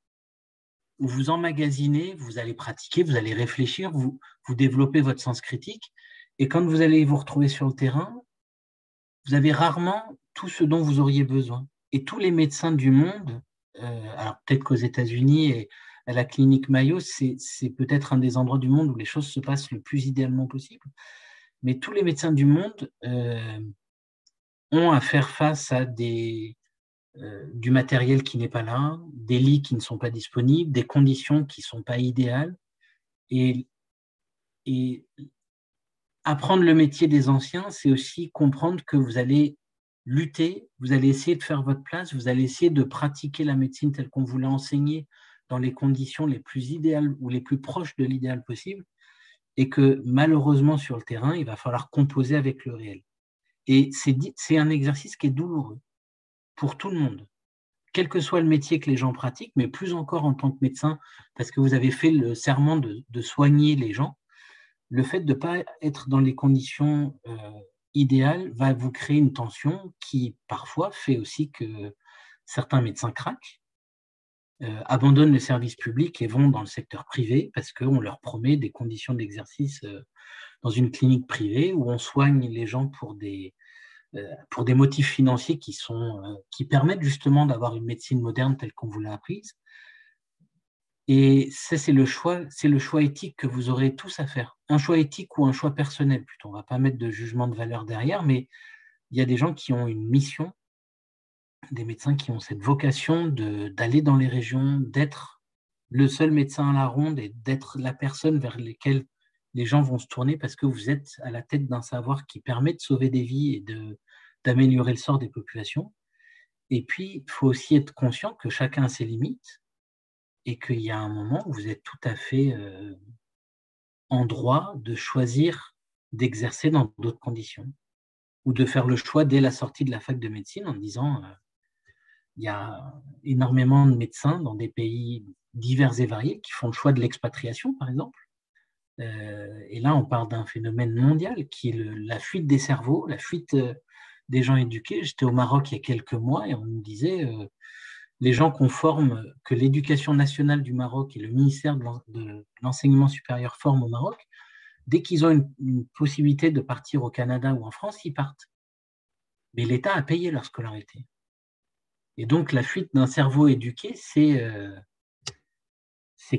où vous emmagasinez, vous allez pratiquer, vous allez réfléchir, vous développez votre sens critique. Et quand vous allez vous retrouver sur le terrain, vous avez rarement tout ce dont vous auriez besoin. Et tous les médecins du monde, alors peut-être qu'aux États-Unis et à la clinique Mayo, c'est peut-être un des endroits du monde où les choses se passent le plus idéalement possible. Mais tous les médecins du monde ont à faire face à du matériel qui n'est pas là, des lits qui ne sont pas disponibles, des conditions qui ne sont pas idéales. Et apprendre le métier des anciens, c'est aussi comprendre que vous allez lutter, vous allez essayer de faire votre place, vous allez essayer de pratiquer la médecine telle qu'on vous l'a enseignée dans les conditions les plus idéales ou les plus proches de l'idéal possible. et que malheureusement sur le terrain, il va falloir composer avec le réel. Et c'est un exercice qui est douloureux pour tout le monde, quel que soit le métier que les gens pratiquent, mais plus encore en tant que médecin, parce que vous avez fait le serment de soigner les gens. Le fait de ne pas être dans les conditions idéales va vous créer une tension qui, parfois, fait aussi que certains médecins craquent, abandonnent le service public et vont dans le secteur privé parce qu'on leur promet des conditions d'exercice dans une clinique privée où on soigne les gens pour des motifs financiers qui permettent justement d'avoir une médecine moderne telle qu'on vous l'a apprise. Et ça, c'est le choix éthique que vous aurez tous à faire. Un choix éthique ou un choix personnel, plutôt. On ne va pas mettre de jugement de valeur derrière, mais il y a des gens qui ont une mission, des médecins qui ont cette vocation d'aller dans les régions, d'être le seul médecin à la ronde et d'être la personne vers laquelle les gens vont se tourner parce que vous êtes à la tête d'un savoir qui permet de sauver des vies et d'améliorer le sort des populations. Et puis, il faut aussi être conscient que chacun a ses limites et qu'il y a un moment où vous êtes tout à fait en droit de choisir d'exercer dans d'autres conditions ou de faire le choix dès la sortie de la fac de médecine en disant il y a énormément de médecins dans des pays divers et variés qui font le choix de l'expatriation, par exemple. Et là, on parle d'un phénomène mondial qui est la fuite des cerveaux, la fuite des gens éduqués. J'étais au Maroc il y a quelques mois et on me disait les gens qu'on forme, que l'éducation nationale du Maroc et le ministère de l'enseignement supérieur forment au Maroc, dès qu'ils ont une possibilité de partir au Canada ou en France, ils partent. Mais l'État a payé leur scolarité. Et donc, la fuite d'un cerveau éduqué, c'est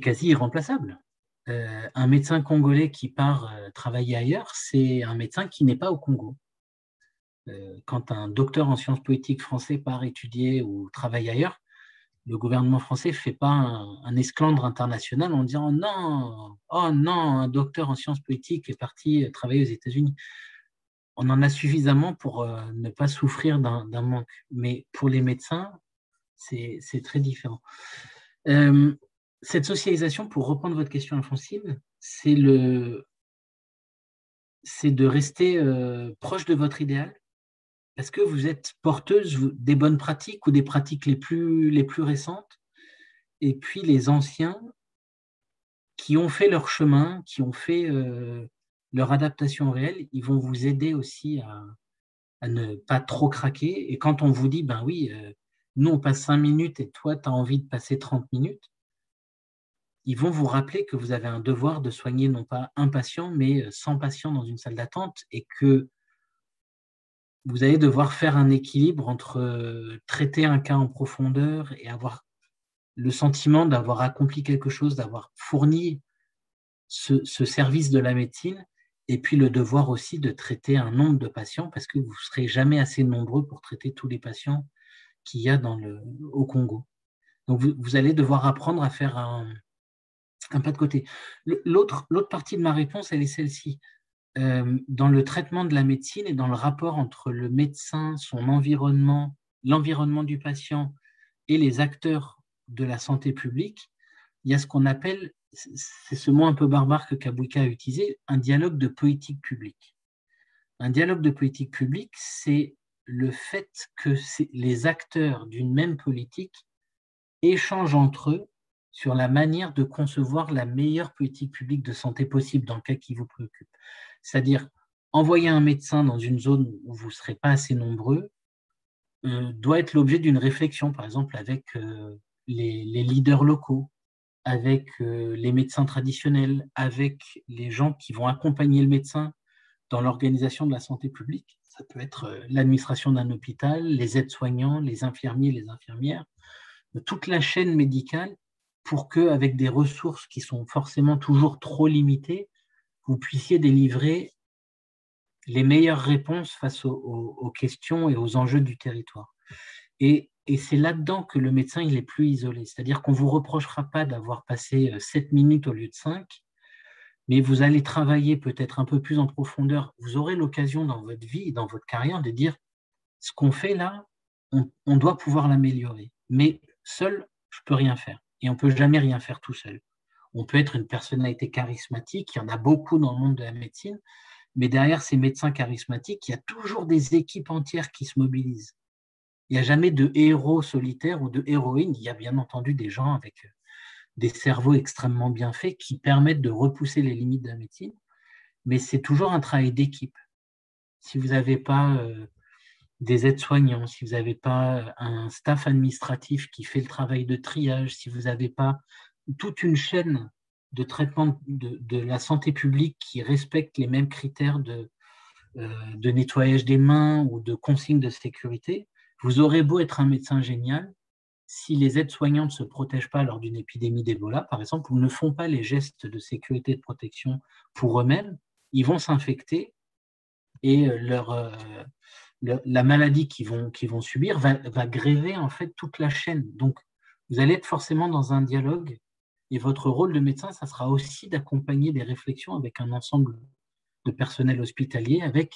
quasi irremplaçable. Un médecin congolais qui part travailler ailleurs, c'est un médecin qui n'est pas au Congo. Quand un docteur en sciences politiques français part étudier ou travaille ailleurs, le gouvernement français ne fait pas un esclandre international en disant oh non, un docteur en sciences politiques est parti travailler aux États-Unis. On en a suffisamment pour ne pas souffrir d'un manque. Mais pour les médecins, c'est très différent. Cette socialisation, pour reprendre votre question, Alphonsine, c'est de rester proche de votre idéal parce que vous êtes porteuse des bonnes pratiques ou des pratiques les plus récentes. Et puis les anciens qui ont fait leur chemin, qui ont fait leur adaptation réelle, ils vont vous aider aussi à ne pas trop craquer. Et quand on vous dit, ben oui, nous on passe 5 minutes et toi tu as envie de passer 30 minutes, ils vont vous rappeler que vous avez un devoir de soigner non pas un patient, mais 100 patients dans une salle d'attente et que vous allez devoir faire un équilibre entre traiter un cas en profondeur et avoir le sentiment d'avoir accompli quelque chose, d'avoir fourni ce service de la médecine, et puis le devoir aussi de traiter un nombre de patients parce que vous ne serez jamais assez nombreux pour traiter tous les patients qu'il y a au Congo. Donc, vous allez devoir apprendre à faire un pas de côté. L'autre partie de ma réponse, elle est celle-ci. Dans le traitement de la médecine et dans le rapport entre le médecin, son environnement, l'environnement du patient et les acteurs de la santé publique, il y a ce qu'on appelle, c'est ce mot un peu barbare que Kabouika a utilisé, un dialogue de politique publique. Un dialogue de politique publique, c'est le fait que les acteurs d'une même politique échangent entre eux sur la manière de concevoir la meilleure politique publique de santé possible dans le cas qui vous préoccupe. C'est-à-dire, envoyer un médecin dans une zone où vous ne serez pas assez nombreux doit être l'objet d'une réflexion, par exemple avec les leaders locaux, avec les médecins traditionnels, avec les gens qui vont accompagner le médecin dans l'organisation de la santé publique. Ça peut être l'administration d'un hôpital, les aides-soignants, les infirmiers, les infirmières, toute la chaîne médicale pour qu'avec des ressources qui sont forcément toujours trop limitées, vous puissiez délivrer les meilleures réponses face aux questions et aux enjeux du territoire. Et c'est là-dedans que le médecin il est plus isolé. C'est-à-dire qu'on ne vous reprochera pas d'avoir passé 7 minutes au lieu de 5, mais vous allez travailler peut-être un peu plus en profondeur. Vous aurez l'occasion dans votre vie, dans votre carrière, de dire ce qu'on fait là, on doit pouvoir l'améliorer. Mais seul, je ne peux rien faire. Et on ne peut jamais rien faire tout seul. On peut être une personnalité charismatique, il y en a beaucoup dans le monde de la médecine, mais derrière ces médecins charismatiques, il y a toujours des équipes entières qui se mobilisent. Il n'y a jamais de héros solitaires ou de héroïnes. Il y a bien entendu des gens avec des cerveaux extrêmement bien faits qui permettent de repousser les limites de la médecine, mais c'est toujours un travail d'équipe. Si vous n'avez pas des aides-soignants, si vous n'avez pas un staff administratif qui fait le travail de triage, si vous n'avez pas toute une chaîne de traitement de la santé publique qui respecte les mêmes critères de nettoyage des mains ou de consignes de sécurité, vous aurez beau être un médecin génial, si les aides-soignants ne se protègent pas lors d'une épidémie d'Ebola, par exemple, ou ne font pas les gestes de sécurité et de protection pour eux-mêmes, ils vont s'infecter et la maladie qu'ils vont subir va gréver en fait toute la chaîne. Donc, vous allez être forcément dans un dialogue et votre rôle de médecin, ça sera aussi d'accompagner des réflexions avec un ensemble de personnel hospitalier, avec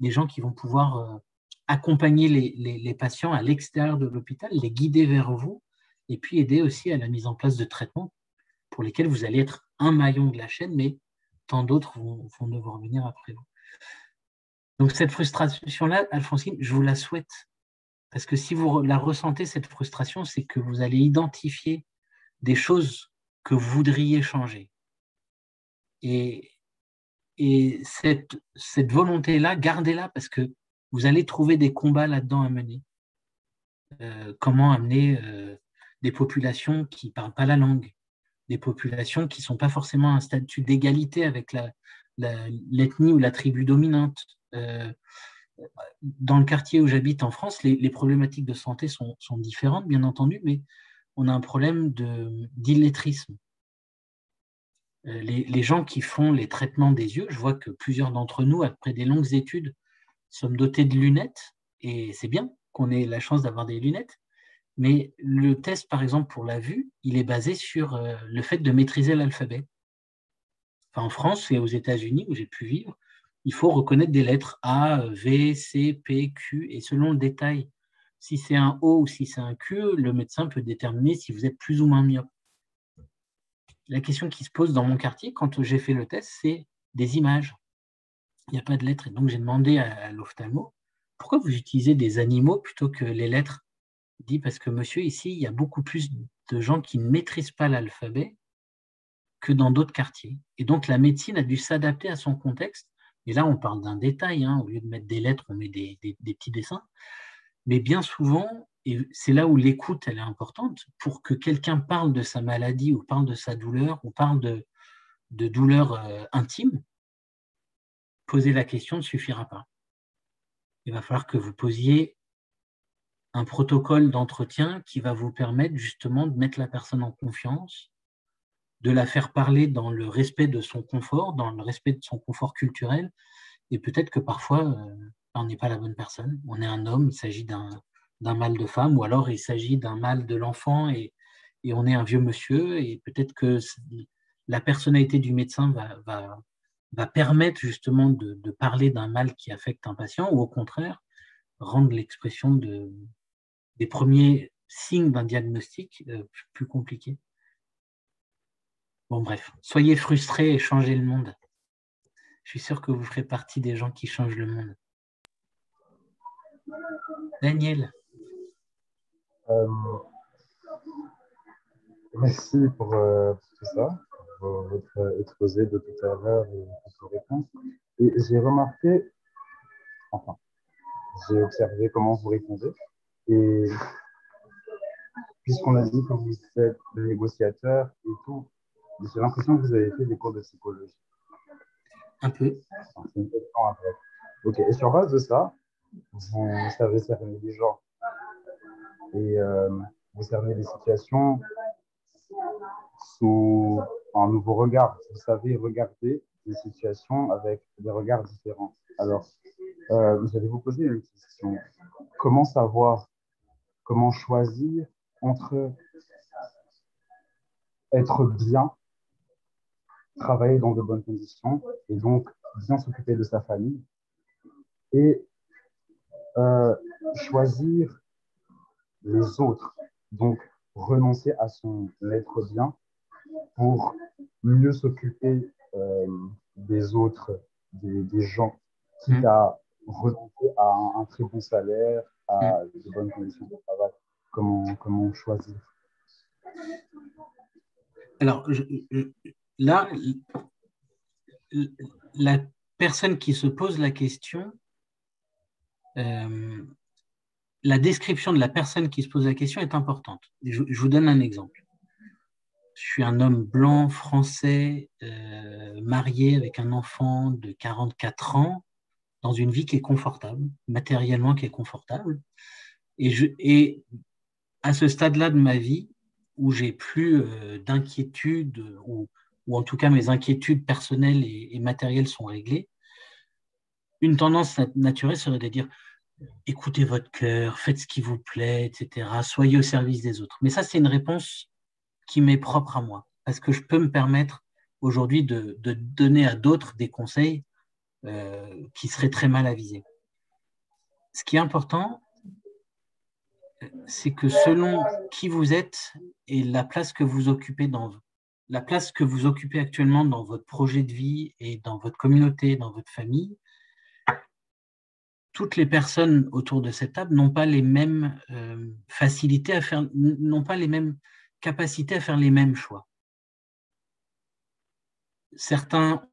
des gens qui vont pouvoir accompagner les patients à l'extérieur de l'hôpital, les guider vers vous, et puis aider aussi à la mise en place de traitements pour lesquels vous allez être un maillon de la chaîne, mais tant d'autres vont devoir venir après vous. Donc cette frustration-là, Alphonsine, je vous la souhaite, parce que si vous la ressentez, cette frustration, c'est que vous allez identifier des choses que vous voudriez changer. Et cette volonté-là, gardez-la, parce que vous allez trouver des combats là-dedans à mener. Comment amener des populations qui ne parlent pas la langue, des populations qui ne sont pas forcément à un statut d'égalité avec l'ethnie ou la tribu dominante. Dans le quartier où j'habite en France, les problématiques de santé sont différentes, bien entendu, mais on a un problème d'illettrisme. Les gens qui font les traitements des yeux, je vois que plusieurs d'entre nous, après des longues études, sommes dotés de lunettes, et c'est bien qu'on ait la chance d'avoir des lunettes, mais le test, par exemple, pour la vue, il est basé sur le fait de maîtriser l'alphabet. Enfin, en France et aux États-Unis, où j'ai pu vivre, il faut reconnaître des lettres A, V, C, P, Q, et selon le détail, si c'est un O ou si c'est un Q, le médecin peut déterminer si vous êtes plus ou moins myope. La question qui se pose dans mon quartier, quand j'ai fait le test, c'est des images. Il n'y a pas de lettres. Et donc, j'ai demandé à l'ophtalmo, pourquoi vous utilisez des animaux plutôt que les lettres? Il dit, parce que monsieur, ici, il y a beaucoup plus de gens qui ne maîtrisent pas l'alphabet que dans d'autres quartiers. Et donc, la médecine a dû s'adapter à son contexte. Et là, on parle d'un détail. Au lieu de mettre des lettres, on met des petits dessins. Mais bien souvent, et c'est là où l'écoute, elle est importante, pour que quelqu'un parle de sa maladie ou parle de sa douleur ou parle de douleur intime, poser la question ne suffira pas. Il va falloir que vous posiez un protocole d'entretien qui va vous permettre justement de mettre la personne en confiance, de la faire parler dans le respect de son confort, dans le respect de son confort culturel, et peut-être que parfois, on n'est pas la bonne personne. On est un homme, il s'agit d'un mal de femme, ou alors il s'agit d'un mal de l'enfant, et on est un vieux monsieur, et peut-être que la personnalité du médecin va permettre justement de parler d'un mal qui affecte un patient, ou au contraire, rendre l'expression des premiers signes d'un diagnostic plus compliqué. Bon, bref, soyez frustrés et changez le monde. Je suis sûr que vous ferez partie des gens qui changent le monde. Daniel. Merci pour tout ça, pour votre exposé de tout à l'heure et pour vos réponses. Et j'ai remarqué, enfin, j'ai observé comment vous répondez. Et puisqu'on a dit que vous êtes négociateur et tout, j'ai l'impression que vous avez fait des cours de psychologie. Un peu. C'est une question après. Ok, et sur base de ça, vous savez cerner les gens et vous cernez les situations sous un nouveau regard. Vous savez regarder les situations avec des regards différents. Alors, j'allais vous poser une question. Comment savoir, comment choisir entre être bien, travailler dans de bonnes conditions et donc bien s'occuper de sa famille et choisir les autres, donc renoncer à son être bien pour mieux s'occuper des autres, des gens, quitte à renoncer à un très bon salaire, à de bonnes conditions de travail. Comment choisir? Alors, là, la personne qui se pose la question, la description de la personne qui se pose la question est importante. Je vous donne un exemple. Je suis un homme blanc, français, marié avec un enfant de 44 ans, dans une vie qui est confortable, matériellement qui est confortable. Et à ce stade-là de ma vie, où j'ai plus d'inquiétude, ou en tout cas mes inquiétudes personnelles et matérielles sont réglées, une tendance naturelle serait de dire écoutez votre cœur, faites ce qui vous plaît, etc. Soyez au service des autres. Mais ça, c'est une réponse qui m'est propre à moi, parce que je peux me permettre aujourd'hui de donner à d'autres des conseils qui seraient très mal avisés. Ce qui est important, c'est que selon qui vous êtes et la place que vous occupez actuellement dans votre projet de vie et dans votre communauté, dans votre famille, toutes les personnes autour de cette table n'ont pas les mêmes facilités à faire, n'ont pas les mêmes capacités à faire les mêmes choix. Certains,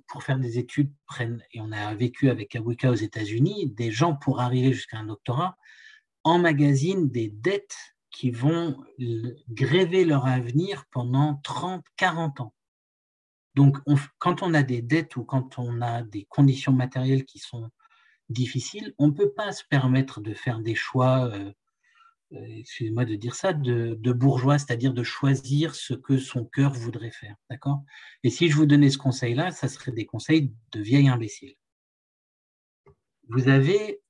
pour faire des études, prennent, et on a vécu avec Kabwika aux États-Unis, des gens pour arriver jusqu'à un doctorat emmagasinent des dettes qui vont gréver leur avenir pendant 30, 40 ans. Donc, quand on a des dettes ou quand on a des conditions matérielles qui sont difficiles, on ne peut pas se permettre de faire des choix, excusez-moi de dire ça, de bourgeois, c'est-à-dire de choisir ce que son cœur voudrait faire. D'accord ? Et si je vous donnais ce conseil-là, ça serait des conseils de vieil imbécile. Vous avez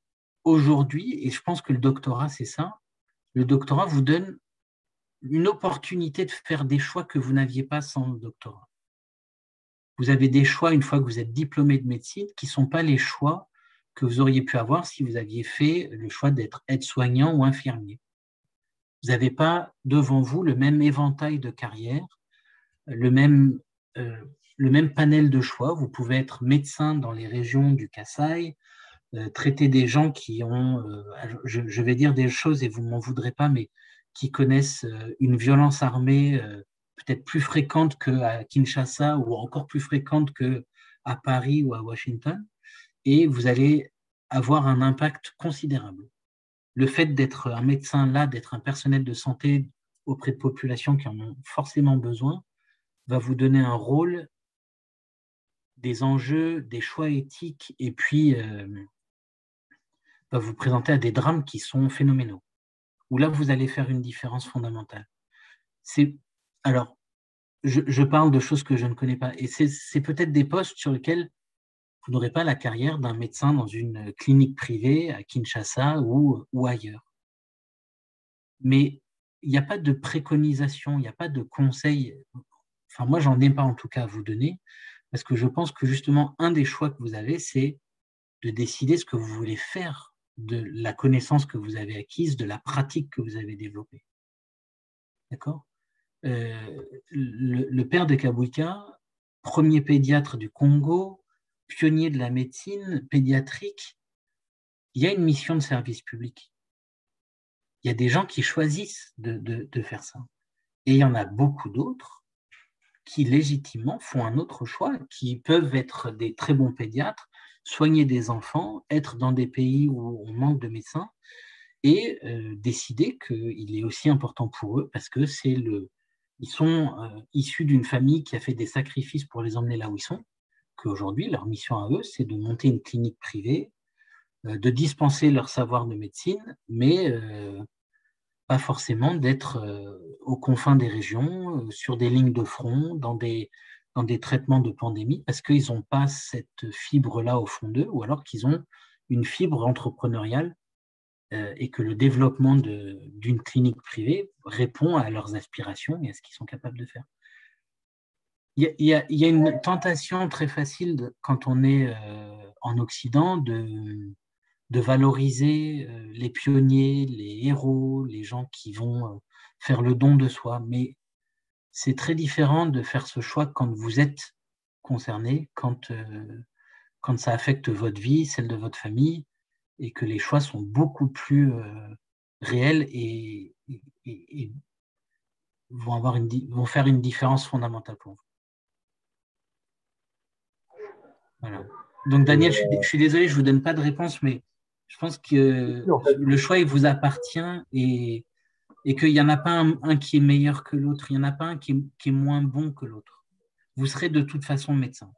aujourd'hui, et je pense que le doctorat, c'est ça, le doctorat vous donne une opportunité de faire des choix que vous n'aviez pas sans le doctorat. Vous avez des choix, une fois que vous êtes diplômé de médecine, qui ne sont pas les choix que vous auriez pu avoir si vous aviez fait le choix d'être aide-soignant ou infirmier. Vous n'avez pas devant vous le même éventail de carrière, le même panel de choix. Vous pouvez être médecin dans les régions du Kasaï, traiter des gens qui ont, je vais dire des choses et vous ne m'en voudrez pas, mais qui connaissent une violence armée peut-être plus fréquente qu'à Kinshasa ou encore plus fréquente qu'à Paris ou à Washington, et vous allez avoir un impact considérable. Le fait d'être un médecin là, d'être un personnel de santé auprès de populations qui en ont forcément besoin, va vous donner un rôle, des enjeux, des choix éthiques, et puis va vous présenter à des drames qui sont phénoménaux, où là, vous allez faire une différence fondamentale. Alors, je parle de choses que je ne connais pas, et c'est peut-être des postes sur lesquels vous n'aurez pas la carrière d'un médecin dans une clinique privée à Kinshasa ou ailleurs. Mais il n'y a pas de préconisation, il n'y a pas de conseil. Enfin, moi, j'en ai pas en tout cas à vous donner, parce que je pense que justement, un des choix que vous avez, c'est de décider ce que vous voulez faire de la connaissance que vous avez acquise, de la pratique que vous avez développée. D'accord ? Le père de Kabwika, premier pédiatre du Congo, pionnier de la médecine pédiatrique, il y a une mission de service public. Il y a des gens qui choisissent de faire ça. Et il y en a beaucoup d'autres qui légitimement font un autre choix, qui peuvent être des très bons pédiatres, soigner des enfants, être dans des pays où on manque de médecins et décider qu'il est aussi important pour eux parce que ils sont issus d'une famille qui a fait des sacrifices pour les emmener là où ils sont, qu'aujourd'hui, leur mission à eux, c'est de monter une clinique privée, de dispenser leur savoir de médecine, mais pas forcément d'être aux confins des régions, sur des lignes de front, dans des traitements de pandémie, parce qu'ils n'ont pas cette fibre-là au fond d'eux, ou alors qu'ils ont une fibre entrepreneuriale et que le développement d'une clinique privée répond à leurs aspirations et à ce qu'ils sont capables de faire. Il y a une tentation très facile quand on est en Occident de valoriser les pionniers, les héros, les gens qui vont faire le don de soi. Mais c'est très différent de faire ce choix quand vous êtes concerné, quand ça affecte votre vie, celle de votre famille, et que les choix sont beaucoup plus réels et vont faire une différence fondamentale pour vous. Voilà. Donc Daniel, je suis désolé, je ne vous donne pas de réponse, mais je pense que le choix il vous appartient et qu'il n'y en a pas un qui est meilleur que l'autre, il n'y en a pas un qui est moins bon que l'autre. Vous serez de toute façon médecin.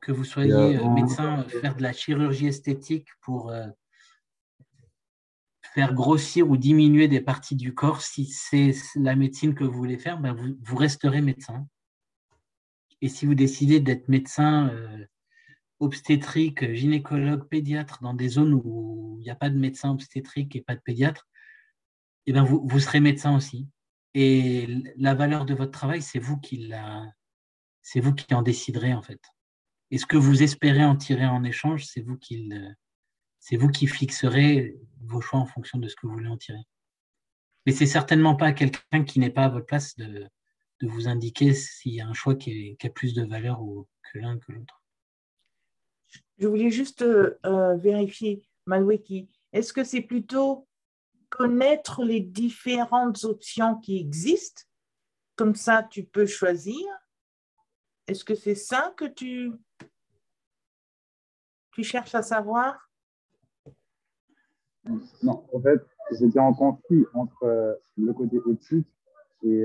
Que vous soyez médecin, faire de la chirurgie esthétique pour faire grossir ou diminuer des parties du corps, si c'est la médecine que vous voulez faire, ben vous resterez médecin. Et si vous décidez d'être médecin obstétrique, gynécologue, pédiatre dans des zones où il n'y a pas de médecin obstétrique et pas de pédiatre, eh ben vous serez médecin aussi. Et la valeur de votre travail, c'est vous qui en déciderez en fait. Et ce que vous espérez en tirer en échange, c'est vous qui fixerez vos choix en fonction de ce que vous voulez en tirer. Mais c'est certainement pas à quelqu'un qui n'est pas à votre place de vous indiquer s'il y a un choix qui a plus de valeur que l'un que l'autre. Je voulais juste vérifier, Malweki, est-ce que c'est plutôt connaître les différentes options qui existent? Comme ça, tu peux choisir. Est-ce que c'est ça que tu cherches à savoir? Non, en fait, j'étais en conflit entre le côté éthique et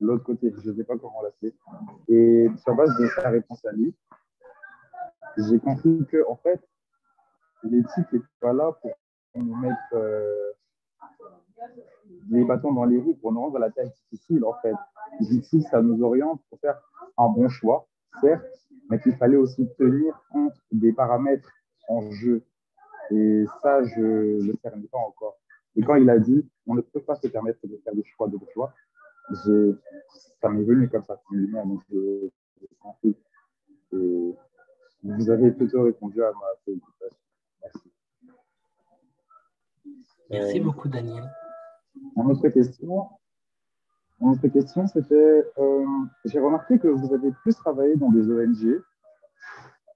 l'autre côté. Je ne sais pas comment l'appeler. Et sur base de sa réponse à lui, j'ai compris que, en fait, l'éthique n'est pas là pour nous mettre des bâtons dans les roues, pour nous rendre la tâche difficile, en fait. L'éthique, ça nous oriente pour faire un bon choix, certes, mais qu'il fallait aussi tenir compte des paramètres en jeu. Et ça, je ne le cernais pas encore. Et quand il a dit, on ne peut pas se permettre de faire des choix de choix, ça m'est venu comme ça. Donc, j'ai compris. Et vous avez plutôt répondu à ma préoccupation. Merci. Merci beaucoup, Daniel. Mon autre question, c'était, j'ai remarqué que vous avez plus travaillé dans des ONG,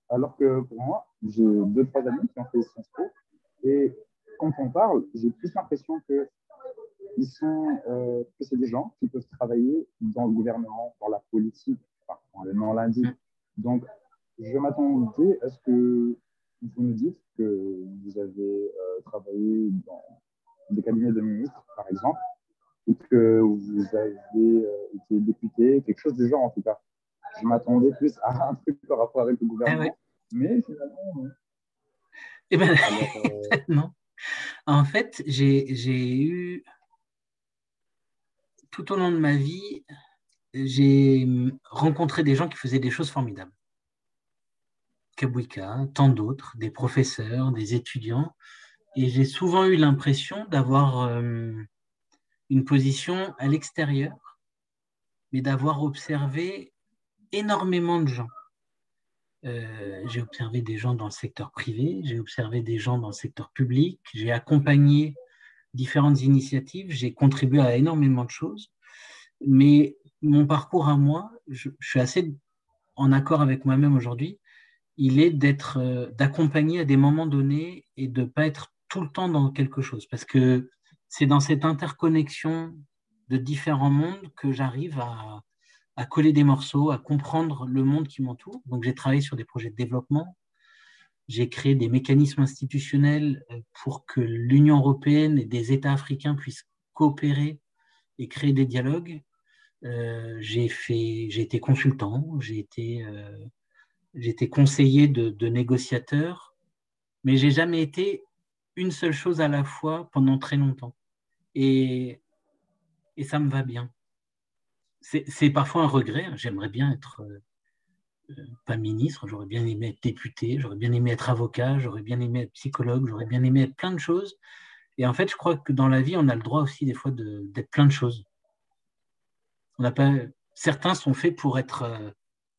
alors que pour moi, j'ai 2-3 amis qui ont fait Sciences Po. Et quand on parle, j'ai plus l'impression que c'est des gens qui peuvent travailler dans le gouvernement, dans la politique, enfin, le nom l'indique. Donc, je m'attendais à ce que vous nous dites que vous avez travaillé dans des cabinets de ministres, par exemple, ou que vous avez été député, quelque chose du genre en tout cas. Je m'attendais plus à un truc par rapport avec le gouvernement, mais finalement, non. Eh ben, non. En fait, j'ai eu, tout au long de ma vie, j'ai rencontré des gens qui faisaient des choses formidables. Kabouika, tant d'autres, des professeurs, des étudiants. Et j'ai souvent eu l'impression d'avoir une position à l'extérieur, mais d'avoir observé énormément de gens. J'ai observé des gens dans le secteur privé, j'ai observé des gens dans le secteur public, j'ai accompagné différentes initiatives, j'ai contribué à énormément de choses, mais mon parcours à moi, je suis assez en accord avec moi-même aujourd'hui, il est d'accompagner à des moments donnés et de ne pas être tout le temps dans quelque chose, parce que c'est dans cette interconnexion de différents mondes que j'arrive à coller des morceaux, à comprendre le monde qui m'entoure. Donc, j'ai travaillé sur des projets de développement. J'ai créé des mécanismes institutionnels pour que l'Union européenne et des États africains puissent coopérer et créer des dialogues. J'ai été consultant, j'ai été conseiller de négociateur, mais j'ai jamais été une seule chose à la fois pendant très longtemps. Et ça me va bien. C'est parfois un regret. J'aimerais bien être pas ministre, j'aurais bien aimé être député, j'aurais bien aimé être avocat, j'aurais bien aimé être psychologue, j'aurais bien aimé être plein de choses. Et en fait, je crois que dans la vie, on a le droit aussi des fois d'être plein de choses. Certains sont faits pour être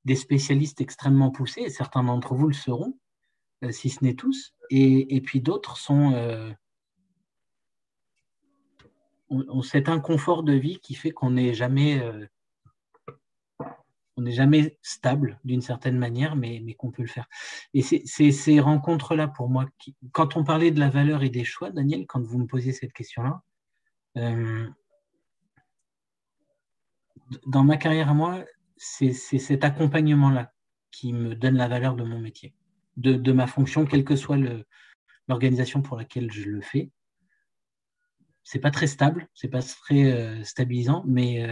des spécialistes extrêmement poussés, et certains d'entre vous le seront, si ce n'est tous. Et puis d'autres sont cet inconfort de vie qui fait qu'on n'est jamais stable d'une certaine manière, mais qu'on peut le faire. Et c'est ces rencontres-là pour moi, quand on parlait de la valeur et des choix, Daniel, quand vous me posiez cette question-là, dans ma carrière à moi, c'est cet accompagnement-là qui me donne la valeur de mon métier, de ma fonction, quelle que soit l'organisation pour laquelle je le fais. C'est pas très stable, c'est pas très stabilisant, mais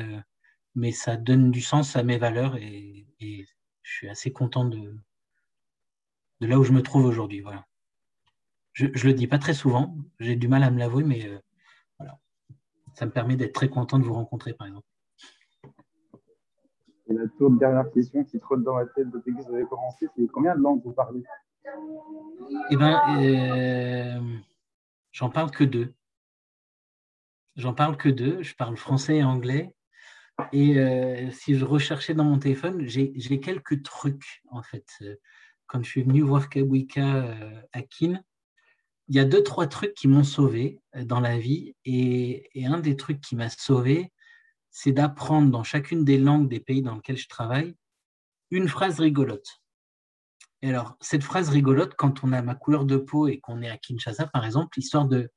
ça donne du sens à mes valeurs et je suis assez content de là où je me trouve aujourd'hui. Voilà. Je le dis pas très souvent, j'ai du mal à me l'avouer, mais voilà. Ça me permet d'être très content de vous rencontrer, par exemple. Et la toute dernière question qui trotte dans ma tête depuis que vous avez commencé, c'est combien de langues vous parlez? Eh bien, j'en parle que deux. Je parle français et anglais. Et si je recherchais dans mon téléphone, j'ai quelques trucs, en fait. Quand je suis venu voir Kabwika à Keene, il y a 2-3 trucs qui m'ont sauvé dans la vie. Et un des trucs qui m'a sauvé, c'est d'apprendre dans chacune des langues des pays dans lesquels je travaille une phrase rigolote. Et alors, cette phrase rigolote, quand on a ma couleur de peau et qu'on est à Kinshasa, par exemple, histoire de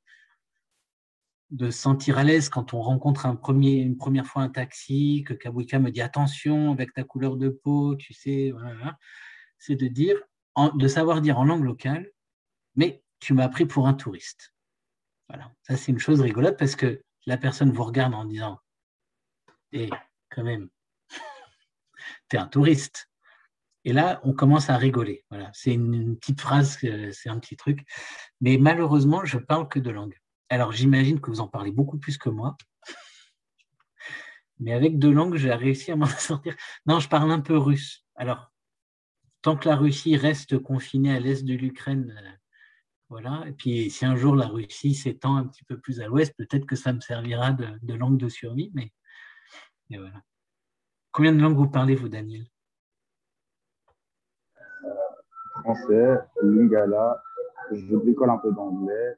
se sentir à l'aise quand on rencontre une première fois un taxi, que Kabwika me dit attention avec ta couleur de peau, tu sais, voilà. C'est de savoir dire en langue locale, mais tu m'as pris pour un touriste. Voilà, ça c'est une chose rigolote parce que la personne vous regarde en disant quand même, t'es un touriste. Et là, on commence à rigoler. Voilà, c'est une petite phrase, c'est un petit truc. Mais malheureusement, je parle que de langue. Alors, j'imagine que vous en parlez beaucoup plus que moi. Mais avec 2 langues, j'ai réussi à m'en sortir. Non, je parle un peu russe. Alors, tant que la Russie reste confinée à l'est de l'Ukraine, voilà. Et puis, si un jour la Russie s'étend un petit peu plus à l'ouest, peut-être que ça me servira de langue de survie. Mais voilà. Combien de langues vous parlez, vous, Daniel? Français, lingala, je bricole un peu d'anglais,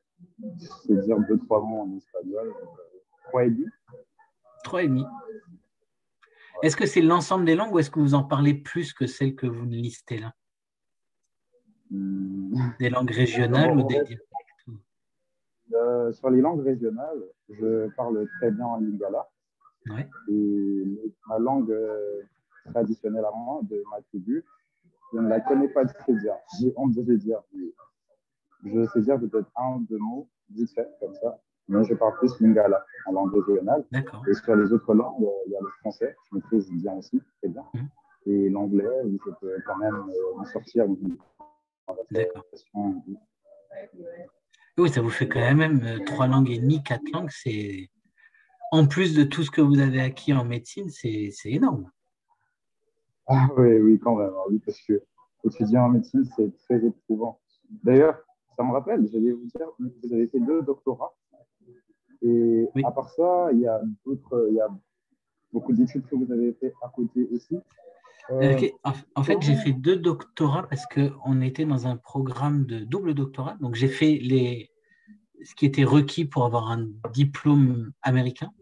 je sais dire 2-3 mots en espagnol, 3,5. 3,5. Est-ce que c'est l'ensemble des langues ou est-ce que vous en parlez plus que celles que vous listez là? Des langues régionales ou des dialectes? Sur les langues régionales, je parle très bien en lingala. Ouais. Et ma langue traditionnelle à moi, de ma tribu, je ne la connais pas très bien. J'ai honte de le dire. Je sais dire peut-être 1-2 mots, vite fait, comme ça. Mais je parle plus lingala en langue régionale. D'accord. Et sur les autres langues, il y a le français, je maîtrise bien aussi, très bien. Et l'anglais, je peux quand même m'en sortir. D'accord. Oui, ça vous fait quand même 3,5 langues, 4 langues. C'est en plus de tout ce que vous avez acquis en médecine, c'est énorme. Ah oui, quand même. Oui, parce que étudier en médecine, c'est très éprouvant. D'ailleurs, ça me rappelle, j'allais vous dire, vous avez fait 2 doctorats. Et oui. À part ça, il y a beaucoup d'études que vous avez fait à côté aussi. En fait, j'ai fait 2 doctorats parce qu'on était dans un programme de double doctorat. Donc, j'ai fait ce qui était requis pour avoir un diplôme américain,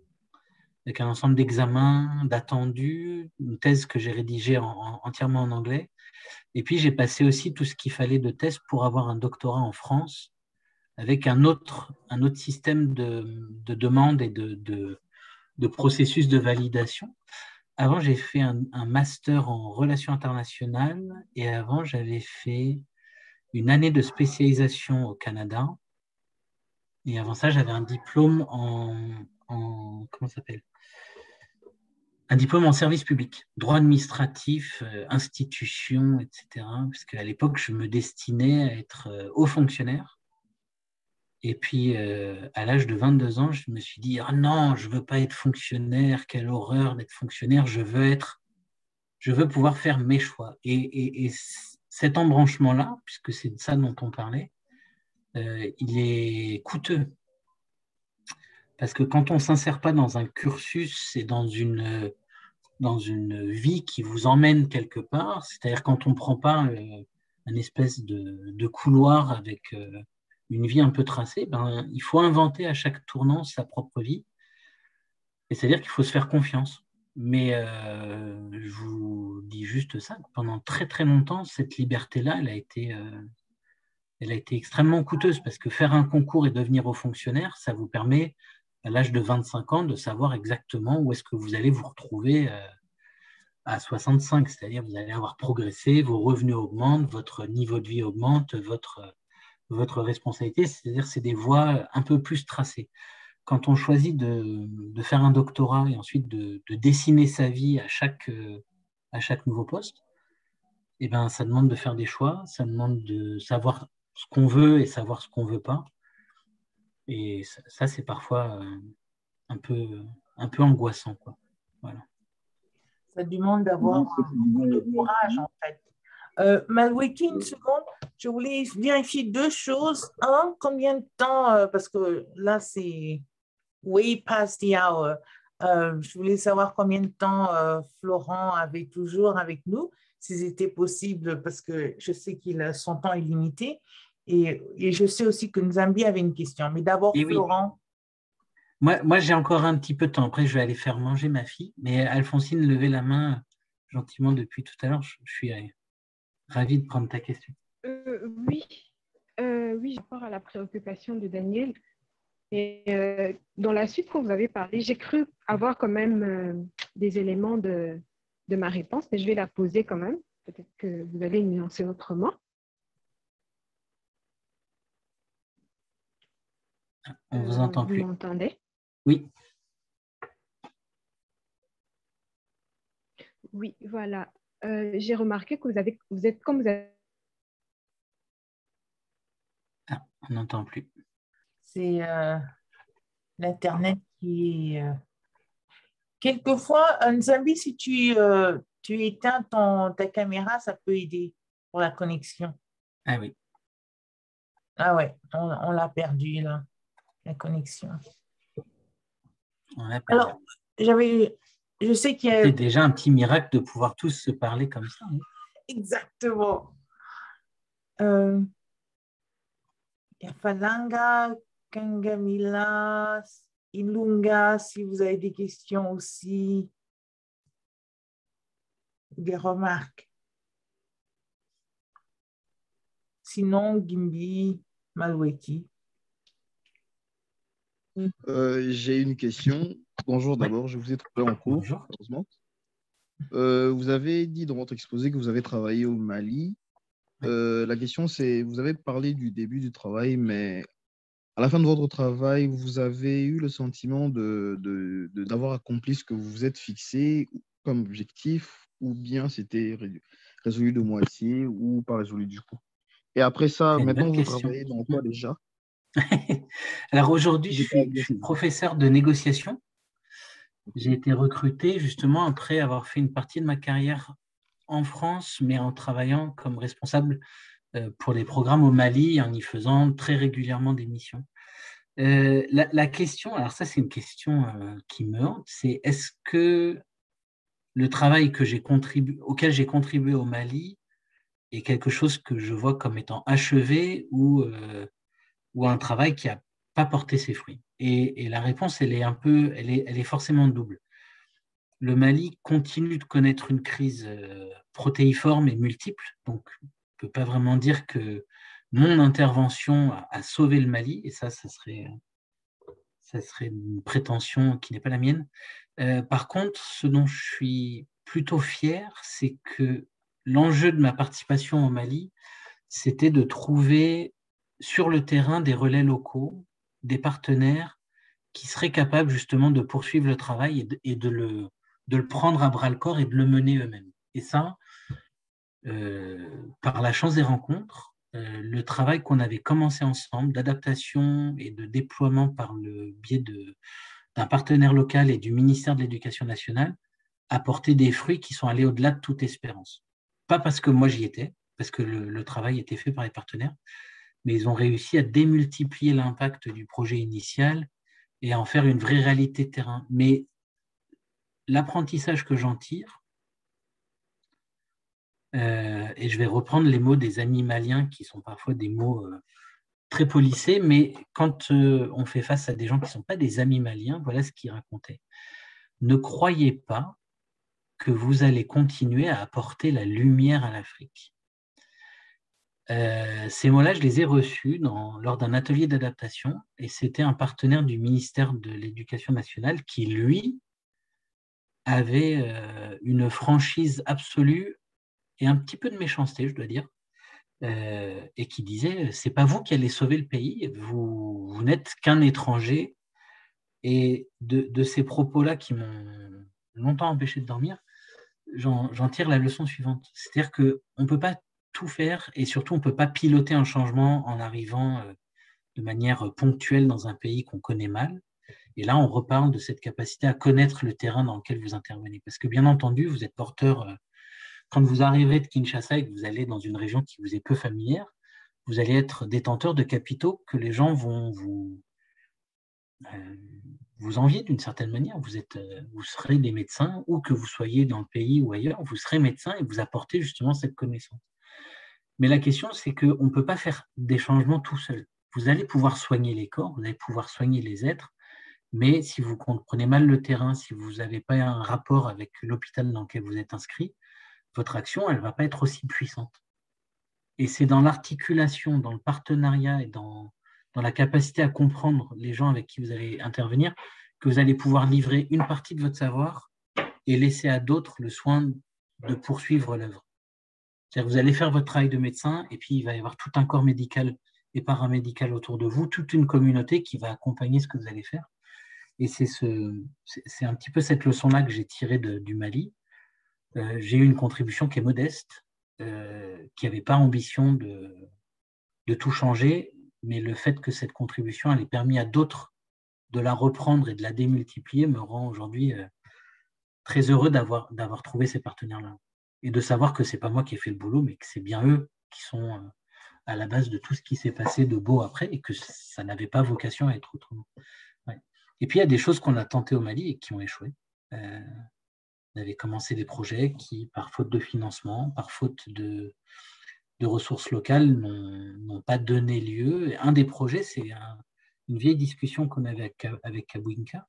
avec un ensemble d'examens, d'attendus, une thèse que j'ai rédigée entièrement en anglais. Et puis, j'ai passé aussi tout ce qu'il fallait de thèse pour avoir un doctorat en France, avec un autre système de demande et de processus de validation. Avant, j'ai fait un master en relations internationales et avant, j'avais fait une année de spécialisation au Canada. Et avant ça, j'avais un diplôme comment ça s'appelle? Un diplôme en service public, droit administratif, institution, etc. Parce qu'à l'époque, je me destinais à être haut fonctionnaire. Et puis, à l'âge de 22 ans, je me suis dit, ah non, je ne veux pas être fonctionnaire, quelle horreur d'être fonctionnaire, je veux pouvoir faire mes choix. Et cet embranchement-là, puisque c'est de ça dont on parlait, il est coûteux. Parce que quand on ne s'insère pas dans un cursus et dans une vie qui vous emmène quelque part, c'est-à-dire quand on ne prend pas un espèce de couloir avec une vie un peu tracée, il faut inventer à chaque tournant sa propre vie. Et c'est-à-dire qu'il faut se faire confiance. Mais je vous dis juste ça, pendant très très longtemps, cette liberté-là, elle a été extrêmement coûteuse parce que faire un concours et devenir haut fonctionnaire, ça vous permet, à l'âge de 25 ans, de savoir exactement où est-ce que vous allez vous retrouver à 65, c'est-à-dire vous allez avoir progressé, vos revenus augmentent, votre niveau de vie augmente, votre responsabilité, c'est-à-dire c'est des voies un peu plus tracées. Quand on choisit de faire un doctorat et ensuite de dessiner sa vie à chaque nouveau poste, eh ben, ça demande de faire des choix, ça demande de savoir ce qu'on veut et savoir ce qu'on ne veut pas. Et ça c'est parfois un peu angoissant, quoi. Voilà. Ça demande d'avoir beaucoup de courage, en fait. Malweki, une seconde, je voulais vérifier deux choses. Un, combien de temps, parce que là, c'est way past the hour. Je voulais savoir combien de temps Florent avait toujours avec nous, si c'était possible, parce que je sais qu'il son temps est limité. Et je sais aussi que Nzambi avait une question. Mais d'abord, Et oui, Florent. moi j'ai encore un petit peu de temps. Après, je vais aller faire manger ma fille. Mais Alphonsine levait la main gentiment depuis tout à l'heure. Je suis ravi de prendre ta question. Oui, oui, je rapport à la préoccupation de Daniel. Et dans la suite, quand vous avez parlé, j'ai cru avoir quand même des éléments de ma réponse, mais je vais la poser quand même. Peut-être que vous allez nuancer autrement. On vous entend plus. Vous m'entendez? Oui. Oui, voilà. J'ai remarqué que vous êtes comme vous avez... Ah, on n'entend plus. C'est l'Internet qui est... Quelquefois, Nzambi, si tu éteins ta caméra, ça peut aider pour la connexion. Ah oui. Ah ouais, on l'a perdu, là, la connexion. On l'a perdu. Alors, je sais qu'il y a... C'est déjà un petit miracle de pouvoir tous se parler comme ça. Hein. Exactement. Il y a Falanga, Kangamila, Ilunga, si vous avez des questions aussi, des remarques. Sinon, Gimbi, Malweki. J'ai une question. Bonjour d'abord, je vous ai trouvé en cours, Bonjour. heureusement. Vous avez dit dans votre exposé que vous avez travaillé au Mali. La question, c'est, vous avez parlé du début du travail, mais à la fin de votre travail, vous avez eu le sentiment d'avoir accompli ce que vous vous êtes fixé comme objectif, ou bien c'était résolu de moitié, ou pas résolu du coup. Et après ça, C'est une maintenant, bonne vous question. travaillez dans quoi déjà? Alors aujourd'hui, je suis professeur de négociation. J'ai été recruté justement après avoir fait une partie de ma carrière en France, mais en travaillant comme responsable pour les programmes au Mali, en y faisant très régulièrement des missions. La question, alors ça c'est une question qui me hante, c'est est-ce que le travail auquel j'ai contribué au Mali est quelque chose que je vois comme étant achevé ou un travail qui n'a pas porté ses fruits. Et la réponse, elle est forcément double. Le Mali continue de connaître une crise protéiforme et multiple, donc on ne peut pas vraiment dire que mon intervention a sauvé le Mali, et ça serait une prétention qui n'est pas la mienne. Par contre, ce dont je suis plutôt fier, c'est que l'enjeu de ma participation au Mali, c'était de trouver sur le terrain des relais locaux, des partenaires qui seraient capables justement de poursuivre le travail et de le prendre à bras-le-corps et de le mener eux-mêmes. Et ça, par la chance des rencontres, le travail qu'on avait commencé ensemble d'adaptation et de déploiement par le biais d'un partenaire local et du ministère de l'Éducation nationale a porté des fruits qui sont allés au-delà de toute espérance. Pas parce que moi j'y étais, parce que le travail était fait par les partenaires, mais ils ont réussi à démultiplier l'impact du projet initial et à en faire une vraie réalité de terrain. Mais l'apprentissage que j'en tire, et je vais reprendre les mots des amis maliens qui sont parfois des mots très policé, mais quand on fait face à des gens qui ne sont pas des amis maliens, voilà ce qu'il racontait. Ne croyez pas que vous allez continuer à apporter la lumière à l'Afrique. Ces mots-là, je les ai reçus lors d'un atelier d'adaptation, et c'était un partenaire du ministère de l'Éducation nationale qui, lui, avait une franchise absolue et un petit peu de méchanceté, je dois dire, et qui disait, c'est pas vous qui allez sauver le pays, vous n'êtes qu'un étranger. Et de ces propos-là qui m'ont longtemps empêché de dormir, j'en tire la leçon suivante. C'est-à-dire qu'on ne peut pas tout faire et surtout on ne peut pas piloter un changement en arrivant de manière ponctuelle dans un pays qu'on connaît mal. Et là, on reparle de cette capacité à connaître le terrain dans lequel vous intervenez. Parce que bien entendu, vous êtes porteur, quand vous arrivez de Kinshasa et que vous allez dans une région qui vous est peu familière, vous allez être détenteur de capitaux que les gens vont vous envier d'une certaine manière. Vous serez des médecins, où que vous soyez dans le pays ou ailleurs, vous serez médecin et vous apportez justement cette connaissance. Mais la question, c'est qu'on ne peut pas faire des changements tout seul. Vous allez pouvoir soigner les corps, vous allez pouvoir soigner les êtres, mais si vous comprenez mal le terrain, si vous n'avez pas un rapport avec l'hôpital dans lequel vous êtes inscrit, votre action, elle ne va pas être aussi puissante. Et c'est dans l'articulation, dans le partenariat et dans la capacité à comprendre les gens avec qui vous allez intervenir que vous allez pouvoir livrer une partie de votre savoir et laisser à d'autres le soin de poursuivre l'œuvre. C'est-à-dire que vous allez faire votre travail de médecin et puis il va y avoir tout un corps médical et paramédical autour de vous, toute une communauté qui va accompagner ce que vous allez faire. Et c'est un petit peu cette leçon-là que j'ai tirée du Mali. J'ai eu une contribution qui est modeste, qui n'avait pas ambition de tout changer, mais le fait que cette contribution elle ait permis à d'autres de la reprendre et de la démultiplier me rend aujourd'hui très heureux d'avoir trouvé ces partenaires-là. Et de savoir que ce n'est pas moi qui ai fait le boulot, mais que c'est bien eux qui sont à la base de tout ce qui s'est passé de beau après et que ça n'avait pas vocation à être autrement. Ouais. Et puis, il y a des choses qu'on a tentées au Mali et qui ont échoué. On avait commencé des projets qui, par faute de financement, par faute de ressources locales, n'ont pas donné lieu. Un des projets, c'est une vieille discussion qu'on avait avec Kabwinka,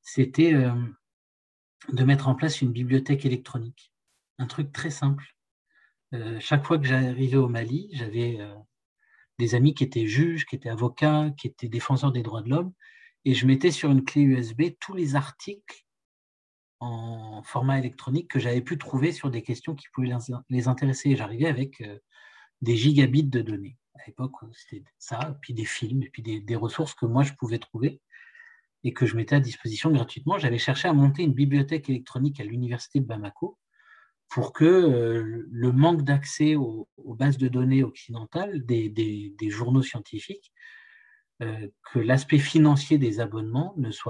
c'était de mettre en place une bibliothèque électronique. Un truc très simple. Chaque fois que j'arrivais au Mali, j'avais des amis qui étaient juges, qui étaient avocats, qui étaient défenseurs des droits de l'homme, et je mettais sur une clé USB tous les articles en format électronique que j'avais pu trouver sur des questions qui pouvaient les intéresser. J'arrivais avec des gigabits de données. À l'époque, c'était ça, puis des films, et puis des ressources que moi, je pouvais trouver et que je mettais à disposition gratuitement. J'avais cherché à monter une bibliothèque électronique à l'université de Bamako pour que le manque d'accès aux bases de données occidentales des journaux scientifiques, que l'aspect financier des abonnements ne se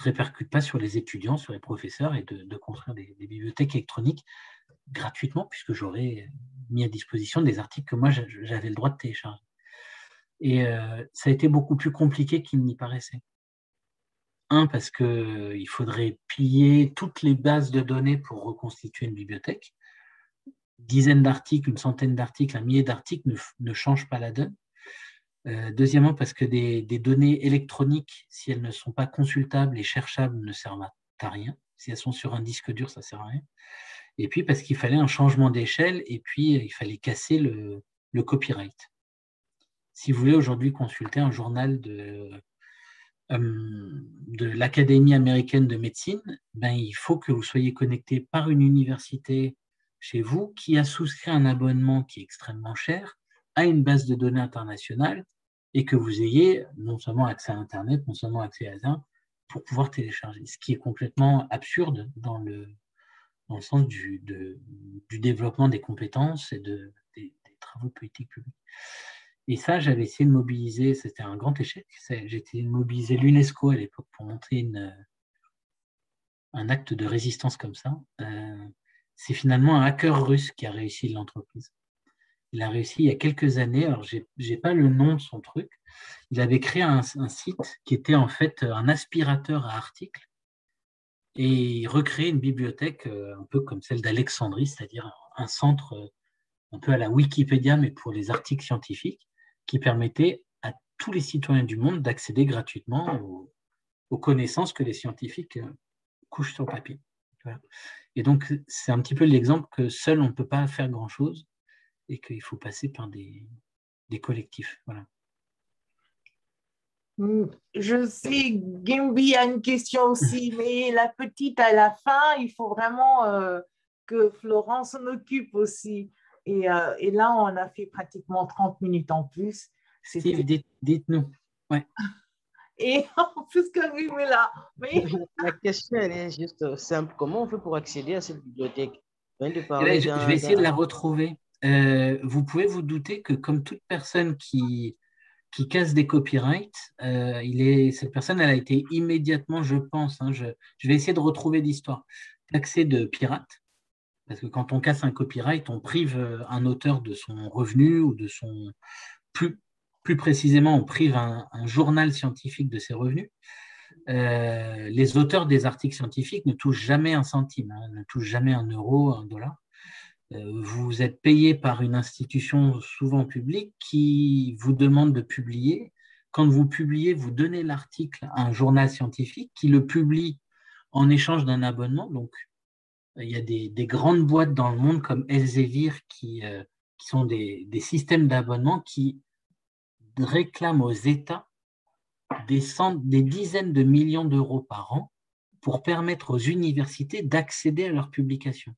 répercute pas sur les étudiants, sur les professeurs, et de construire des bibliothèques électroniques gratuitement, puisque j'aurais mis à disposition des articles que moi, j'avais le droit de télécharger. Et ça a été beaucoup plus compliqué qu'il n'y paraissait. Parce qu'il faudrait piller toutes les bases de données pour reconstituer une bibliothèque. Dizaines d'articles, une centaine d'articles, un millier d'articles ne changent pas la donne. Deuxièmement, parce que des données électroniques, si elles ne sont pas consultables et cherchables, ne servent à rien. Si elles sont sur un disque dur, ça ne sert à rien. Et puis parce qu'il fallait un changement d'échelle et puis il fallait casser le copyright. Si vous voulez aujourd'hui consulter un journal de l'Académie américaine de médecine, il faut que vous soyez connecté par une université chez vous qui a souscrit un abonnement qui est extrêmement cher à une base de données internationale et que vous ayez non seulement accès à Internet, non seulement accès à ça, pour pouvoir télécharger. Ce qui est complètement absurde dans le sens du développement des compétences et des travaux politiques publics. Et ça, j'avais essayé de mobiliser, c'était un grand échec, j'ai essayé de mobiliser l'UNESCO à l'époque pour montrer un acte de résistance comme ça. C'est finalement un hacker russe qui a réussi l'entreprise. Il a réussi il y a quelques années, alors je n'ai pas le nom de son truc, il avait créé un site qui était en fait un aspirateur à articles et il recréait une bibliothèque un peu comme celle d'Alexandrie, c'est-à-dire un centre un peu à la Wikipédia, mais pour les articles scientifiques. qui permettait à tous les citoyens du monde d'accéder gratuitement aux connaissances que les scientifiques couchent sur le papier. Voilà. Et donc, c'est un petit peu l'exemple que seul on ne peut pas faire grand-chose et qu'il faut passer par des collectifs. Voilà. Je sais, Gimby a une question aussi, mais la petite à la fin, il faut vraiment que Florence s'en occupe aussi. Et là, on a fait pratiquement 30 minutes en plus. Steve, dites-nous. Ouais. Et en plus, Camille est là. Mais... La question, elle est juste simple. Comment on fait pour accéder à cette bibliothèque? Je vais essayer de la retrouver. Vous pouvez vous douter que comme toute personne qui casse des copyrights, cette personne, elle a été immédiatement, je pense, je vais essayer de retrouver l'histoire, taxée de pirate, parce que quand on casse un copyright, on prive un auteur de son revenu ou de son... Plus précisément, on prive un journal scientifique de ses revenus. Les auteurs des articles scientifiques ne touchent jamais un centime, ne touchent jamais un euro, un dollar. Vous êtes payé par une institution souvent publique qui vous demande de publier. Quand vous publiez, vous donnez l'article à un journal scientifique qui le publie en échange d'un abonnement. Donc, il y a des grandes boîtes dans le monde comme Elsevier qui sont des systèmes d'abonnement qui réclament aux États des dizaines de millions d'euros par an pour permettre aux universités d'accéder à leurs publications.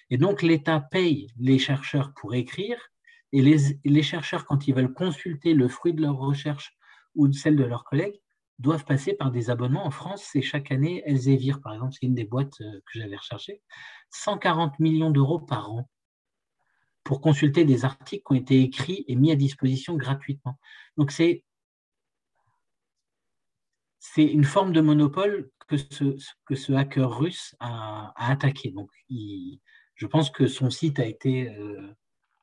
Et donc, l'État paye les chercheurs pour écrire, et les chercheurs, quand ils veulent consulter le fruit de leur recherche ou de celle de leurs collègues, doivent passer par des abonnements. En France, c'est chaque année, Elsevier, par exemple, c'est une des boîtes que j'avais recherchées, 140 millions d'euros par an pour consulter des articles qui ont été écrits et mis à disposition gratuitement. Donc, c'est une forme de monopole que ce hacker russe a attaqué. Donc, je pense que son site a été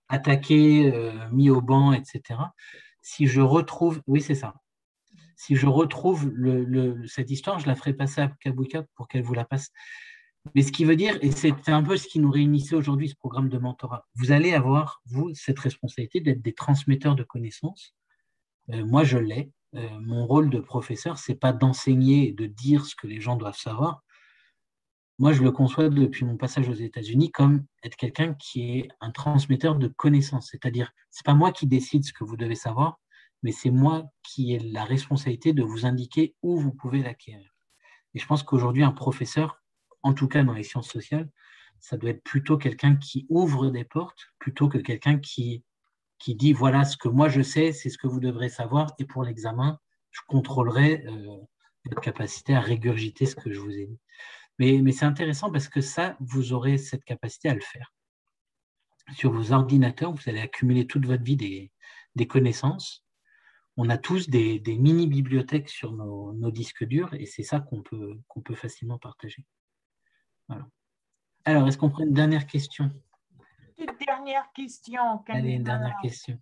attaqué, mis au ban, etc. Si je retrouve, oui, c'est ça. Si je retrouve cette histoire, je la ferai passer à Kabouka pour qu'elle vous la passe. Mais ce qui veut dire, et c'est un peu ce qui nous réunissait aujourd'hui, ce programme de mentorat, vous allez avoir, vous, cette responsabilité d'être des transmetteurs de connaissances. Moi, je l'ai. Mon rôle de professeur, ce n'est pas d'enseigner et de dire ce que les gens doivent savoir. Moi, je le conçois depuis mon passage aux États-Unis comme être quelqu'un qui est un transmetteur de connaissances. C'est-à-dire, ce n'est pas moi qui décide ce que vous devez savoir, mais c'est moi qui ai la responsabilité de vous indiquer où vous pouvez l'acquérir. Et je pense qu'aujourd'hui, un professeur, en tout cas dans les sciences sociales, ça doit être plutôt quelqu'un qui ouvre des portes, plutôt que quelqu'un qui dit voilà ce que moi je sais, c'est ce que vous devrez savoir, et pour l'examen, je contrôlerai votre capacité à régurgiter ce que je vous ai dit. Mais c'est intéressant parce que ça, vous aurez cette capacité à le faire. Sur vos ordinateurs, vous allez accumuler toute votre vie des connaissances. On a tous des mini-bibliothèques sur nos disques durs, et c'est ça qu'on peut facilement partager. Voilà. Alors, est-ce qu'on prend une dernière question? Une dernière question. Allez, une dernière question.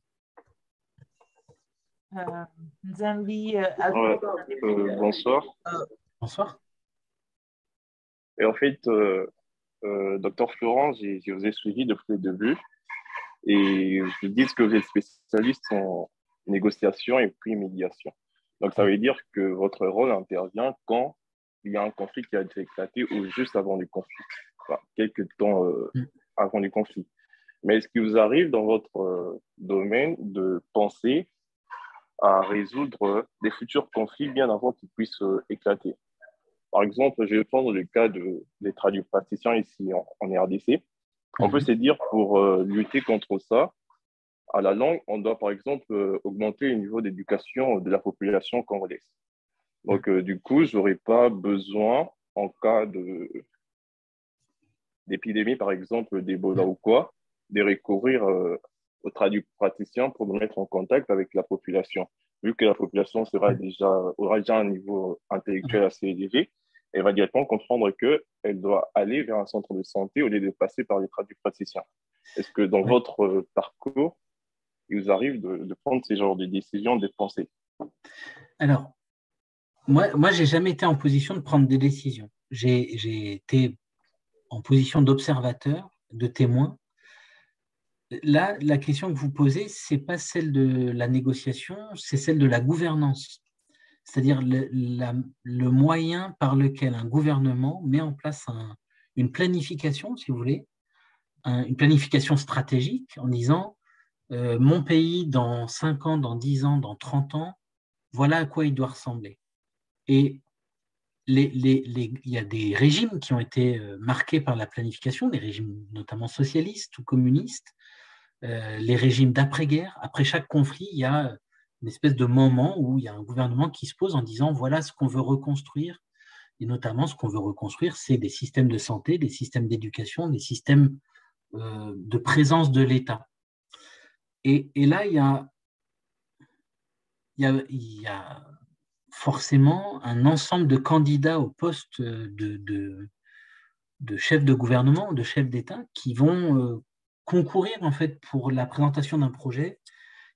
Nzambi, bonsoir. Bonsoir. Et en fait, docteur Florent, je vous ai suivi depuis le début et je dis que vous êtes spécialiste en négociation et puis médiation. Donc, ça veut dire que votre rôle intervient quand il y a un conflit qui a été éclaté ou juste avant le conflit, enfin, quelques temps avant le conflit. Mais est-ce qu'il vous arrive dans votre domaine de penser à résoudre des futurs conflits bien avant qu'ils puissent éclater? Par exemple, je vais prendre le cas des traducteurs ici en RDC. On peut se dire, pour lutter contre ça, à la langue, on doit par exemple augmenter le niveau d'éducation de la population congolaise. Donc, du coup, je n'aurais pas besoin, en cas d'épidémie, par exemple, d'Ebola ou quoi, de recourir aux traducteurs pour me mettre en contact avec la population. Vu que la population aura déjà un niveau intellectuel assez élevé, elle va directement comprendre qu'elle doit aller vers un centre de santé au lieu de passer par les traducteurs. Est-ce que dans votre parcours, il vous arrive de prendre ces genres de décisions, de penser? Alors, moi je n'ai jamais été en position de prendre des décisions. J'ai été en position d'observateur, de témoin. Là, la question que vous posez, ce n'est pas celle de la négociation, c'est celle de la gouvernance. C'est-à-dire le moyen par lequel un gouvernement met en place une planification, si vous voulez, une planification stratégique en disant mon pays, dans 5 ans, dans 10 ans, dans 30 ans, voilà à quoi il doit ressembler. Et il y a des régimes qui ont été marqués par la planification, des régimes notamment socialistes ou communistes, les régimes d'après-guerre. Après chaque conflit, il y a une espèce de moment où il y a un gouvernement qui se pose en disant voilà ce qu'on veut reconstruire. Et notamment, ce qu'on veut reconstruire, c'est des systèmes de santé, des systèmes d'éducation, des systèmes de présence de l'État. Et là, il y a forcément un ensemble de candidats au poste de chef de gouvernement, de chef d'État, qui vont concourir en fait pour la présentation d'un projet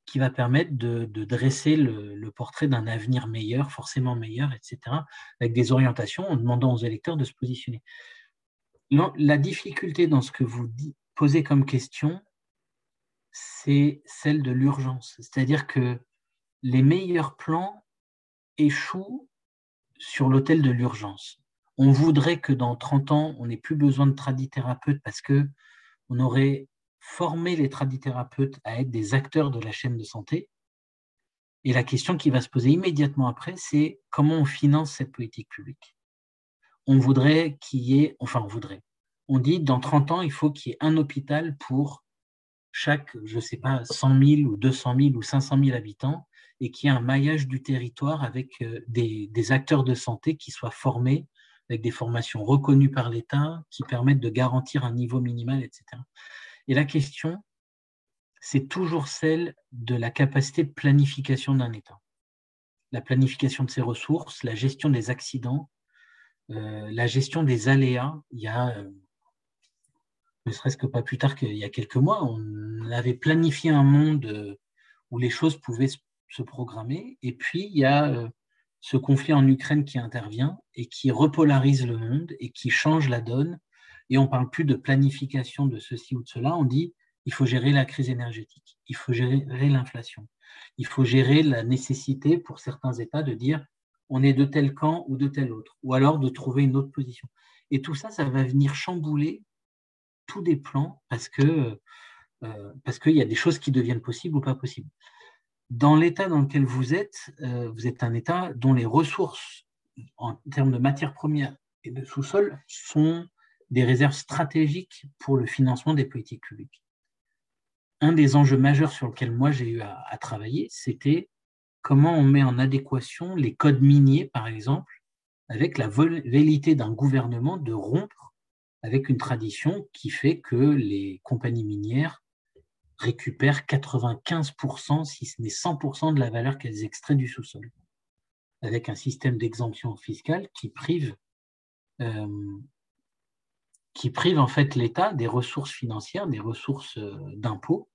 qui va permettre de dresser le portrait d'un avenir meilleur, forcément meilleur, etc., avec des orientations en demandant aux électeurs de se positionner. La difficulté dans ce que vous posez comme question, c'est celle de l'urgence. C'est-à-dire que les meilleurs plans échouent sur l'autel de l'urgence. On voudrait que dans 30 ans, on n'ait plus besoin de tradithérapeutes parce qu'on aurait formé les tradithérapeutes à être des acteurs de la chaîne de santé. Et la question qui va se poser immédiatement après, c'est comment on finance cette politique publique. On voudrait qu'il y ait, on dit dans 30 ans, il faut qu'il y ait un hôpital pour chaque, je ne sais pas, 100 000 ou 200 000 ou 500 000 habitants et qu'il y ait un maillage du territoire avec des acteurs de santé qui soient formés, avec des formations reconnues par l'État, qui permettent de garantir un niveau minimal, etc. Et la question, c'est toujours celle de la capacité de planification d'un État. La planification de ses ressources, la gestion des accidents, la gestion des aléas. Il y a, ne serait-ce que pas plus tard qu'il y a quelques mois, on avait planifié un monde où les choses pouvaient se programmer. Et puis, il y a ce conflit en Ukraine qui intervient et qui repolarise le monde et qui change la donne. Et on ne parle plus de planification de ceci ou de cela. On dit il faut gérer la crise énergétique, il faut gérer l'inflation, il faut gérer la nécessité pour certains États de dire on est de tel camp ou de tel autre, ou alors de trouver une autre position. Et tout ça, ça va venir chambouler tous des plans parce qu'il y a des choses qui deviennent possibles ou pas possibles. Dans l'état dans lequel vous êtes un État dont les ressources en termes de matières premières et de sous-sol sont des réserves stratégiques pour le financement des politiques publiques. Un des enjeux majeurs sur lequel moi j'ai eu à travailler, c'était comment on met en adéquation les codes miniers, par exemple, avec la velléité d'un gouvernement de rompre avec une tradition qui fait que les compagnies minières récupèrent 95%, si ce n'est 100% de la valeur qu'elles extraient du sous-sol, avec un système d'exemption fiscale qui prive en fait l'État des ressources financières, des ressources d'impôts,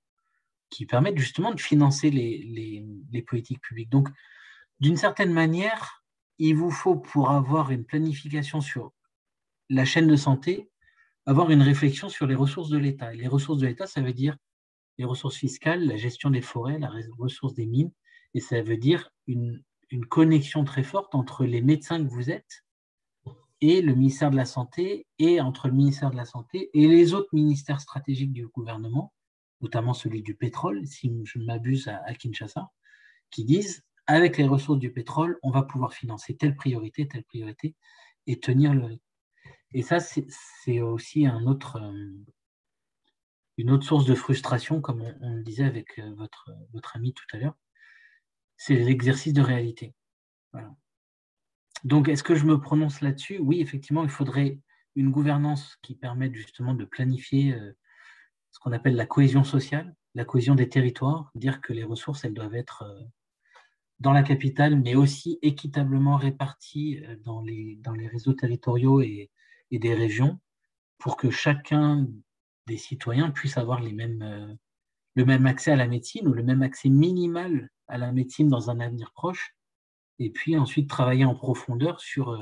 qui permettent justement de financer les politiques publiques. Donc, d'une certaine manière, il vous faut, pour avoir une planification sur la chaîne de santé, avoir une réflexion sur les ressources de l'État. Et les ressources de l'État, ça veut dire les ressources fiscales, la gestion des forêts, la ressource des mines, et ça veut dire une connexion très forte entre les médecins que vous êtes et le ministère de la Santé, et entre le ministère de la Santé et les autres ministères stratégiques du gouvernement, notamment celui du pétrole, si je ne m'abuse à Kinshasa, qui disent, avec les ressources du pétrole, on va pouvoir financer telle priorité, et tenir le rythme. Et ça, c'est aussi une autre source de frustration, comme on le disait avec votre ami tout à l'heure, c'est l'exercice de réalité. Voilà. Donc, est-ce que je me prononce là-dessus? Oui, effectivement, il faudrait une gouvernance qui permette justement de planifier ce qu'on appelle la cohésion sociale, la cohésion des territoires, dire que les ressources, elles doivent être dans la capitale, mais aussi équitablement réparties dans les réseaux territoriaux et des régions, pour que chacun des citoyens puisse avoir le même accès à la médecine, ou le même accès minimal à la médecine dans un avenir proche, et puis ensuite travailler en profondeur sur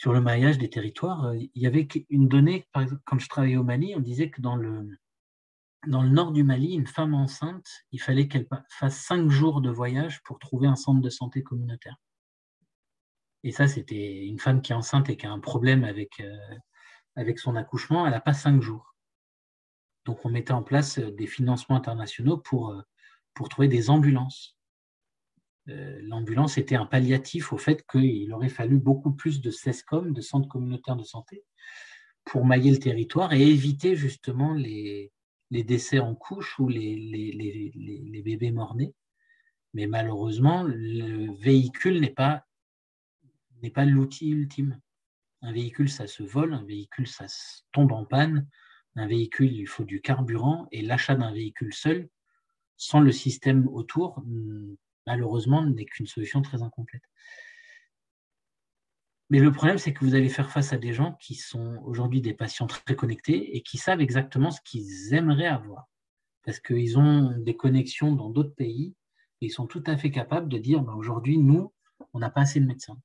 le maillage des territoires. Il y avait une donnée, par exemple, quand je travaillais au Mali, on disait que dans dans le nord du Mali, une femme enceinte, il fallait qu'elle fasse 5 jours de voyage pour trouver un centre de santé communautaire. Et ça, c'était une femme qui est enceinte et qui a un problème avec son accouchement, elle n'a pas 5 jours. Donc, on mettait en place des financements internationaux pour trouver des ambulances. L'ambulance était un palliatif au fait qu'il aurait fallu beaucoup plus de CESCOM, de centres communautaires de santé, pour mailler le territoire et éviter justement les décès en couche ou les bébés mort-nés. Mais malheureusement, le véhicule n'est pas l'outil ultime. Un véhicule, ça se vole, un véhicule, ça tombe en panne, un véhicule, il faut du carburant, et l'achat d'un véhicule seul, sans le système autour, malheureusement, n'est qu'une solution très incomplète. Mais le problème, c'est que vous allez faire face à des gens qui sont aujourd'hui des patients très connectés et qui savent exactement ce qu'ils aimeraient avoir. Parce qu'ils ont des connexions dans d'autres pays et ils sont tout à fait capables de dire aujourd'hui, nous, on n'a pas assez de médecins.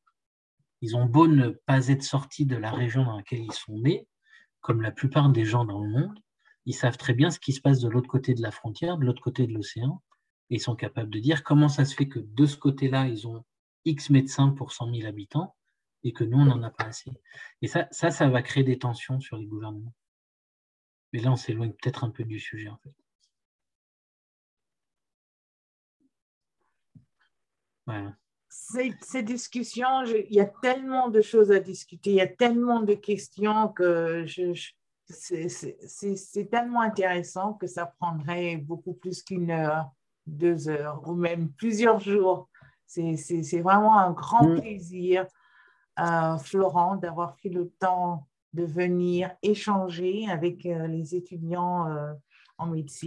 Ils ont beau ne pas être sortis de la région dans laquelle ils sont nés, comme la plupart des gens dans le monde, ils savent très bien ce qui se passe de l'autre côté de la frontière, de l'autre côté de l'océan, et ils sont capables de dire comment ça se fait que de ce côté-là, ils ont X médecins pour 100 000 habitants, et que nous, on n'en a pas assez. Et ça va créer des tensions sur les gouvernements. Mais là, on s'éloigne peut-être un peu du sujet, en fait. Voilà. Ces discussions, il y a tellement de choses à discuter, il y a tellement de questions que c'est tellement intéressant que ça prendrait beaucoup plus qu'une heure, 2 heures ou même plusieurs jours. C'est vraiment un grand plaisir, Florent, d'avoir pris le temps de venir échanger avec les étudiants en médecine.